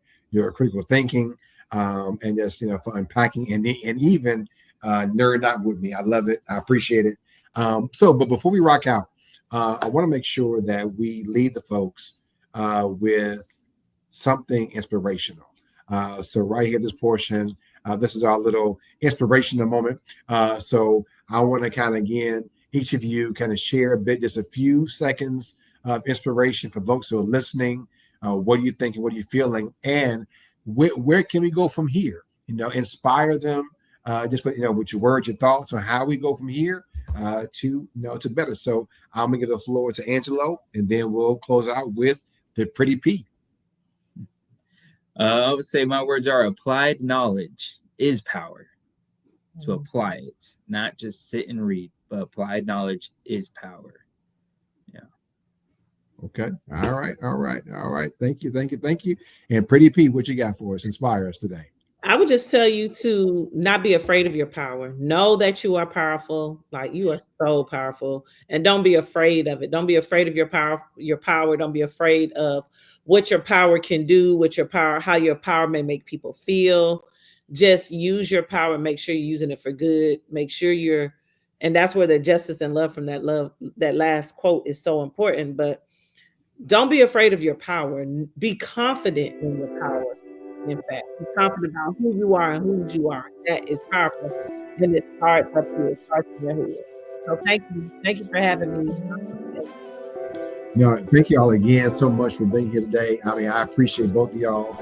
critical thinking, and just for unpacking and even nerding out with me. I love it. I appreciate it. But before we rock out, I want to make sure that we leave the folks with something inspirational. So right here, this portion, this is our little inspirational moment. So I want to kind of, again, each of you kind of share a bit, just a few seconds of inspiration for folks who are listening. What are you thinking? What are you feeling? And where can we go from here? Inspire them just with your words, your thoughts on how we go from here to better. So I'm gonna give the floor to Angelo, and then we'll close out with the pretty P. I would say my words are: applied knowledge is power. To apply it, not just sit and read, but applied knowledge is power. Yeah. Okay. All right. Thank you. And pretty P, what you got for us? Inspire us today. I would just tell you to not be afraid of your power. Know that you are powerful. Like, you are so powerful, and don't be afraid of it. Don't be afraid of your power. Don't be afraid of what your power can do, how your power may make people feel. Just use your power and make sure you're using it for good. Make sure and that's where the justice and love from that last quote is so important. But don't be afraid of your power. Be confident in your power. In fact, be confident about who you are and whose you are. That is powerful. And it starts up here. It starts in your head. So thank you. Thank you for having me. Thank you all again so much for being here today. I mean, I appreciate both of y'all.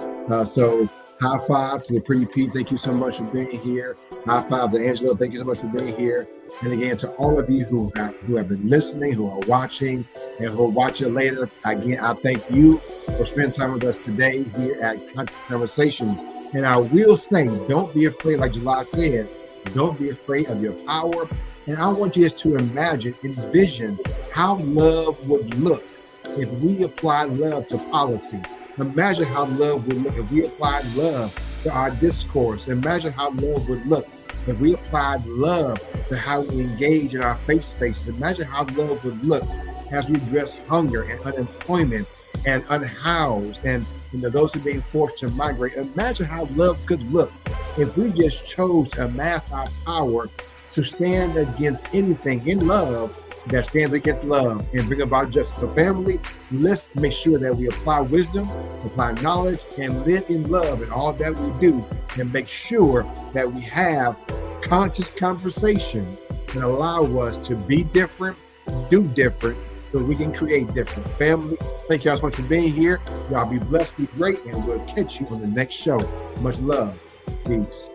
So high five to the pretty Pete. Thank you so much for being here. High five to Angelo. Thank you so much for being here. And again, to all of you who have been listening, who are watching, and who will watch it later, again, I thank you for spending time with us today here at Conversations. And I will say, don't be afraid, like July said, don't be afraid of your power. And I want you just to envision how love would look if we applied love to policy. Imagine how love would look if we applied love to our discourse. Imagine how love would look if we applied love to how we engage in our face spaces. Imagine how love would look as we address hunger and unemployment and unhoused and those who are being forced to migrate. Imagine how love could look if we just chose to amass our power to stand against anything in love that stands against love and bring about justice. The family, let's make sure that we apply wisdom, apply knowledge, and live in love in all that we do, and make sure that we have conscious conversations that allow us to be different, do different, so we can create different. Family, thank y'all so much for being here. Y'all be blessed, be great, and we'll catch you on the next show. Much love. Peace.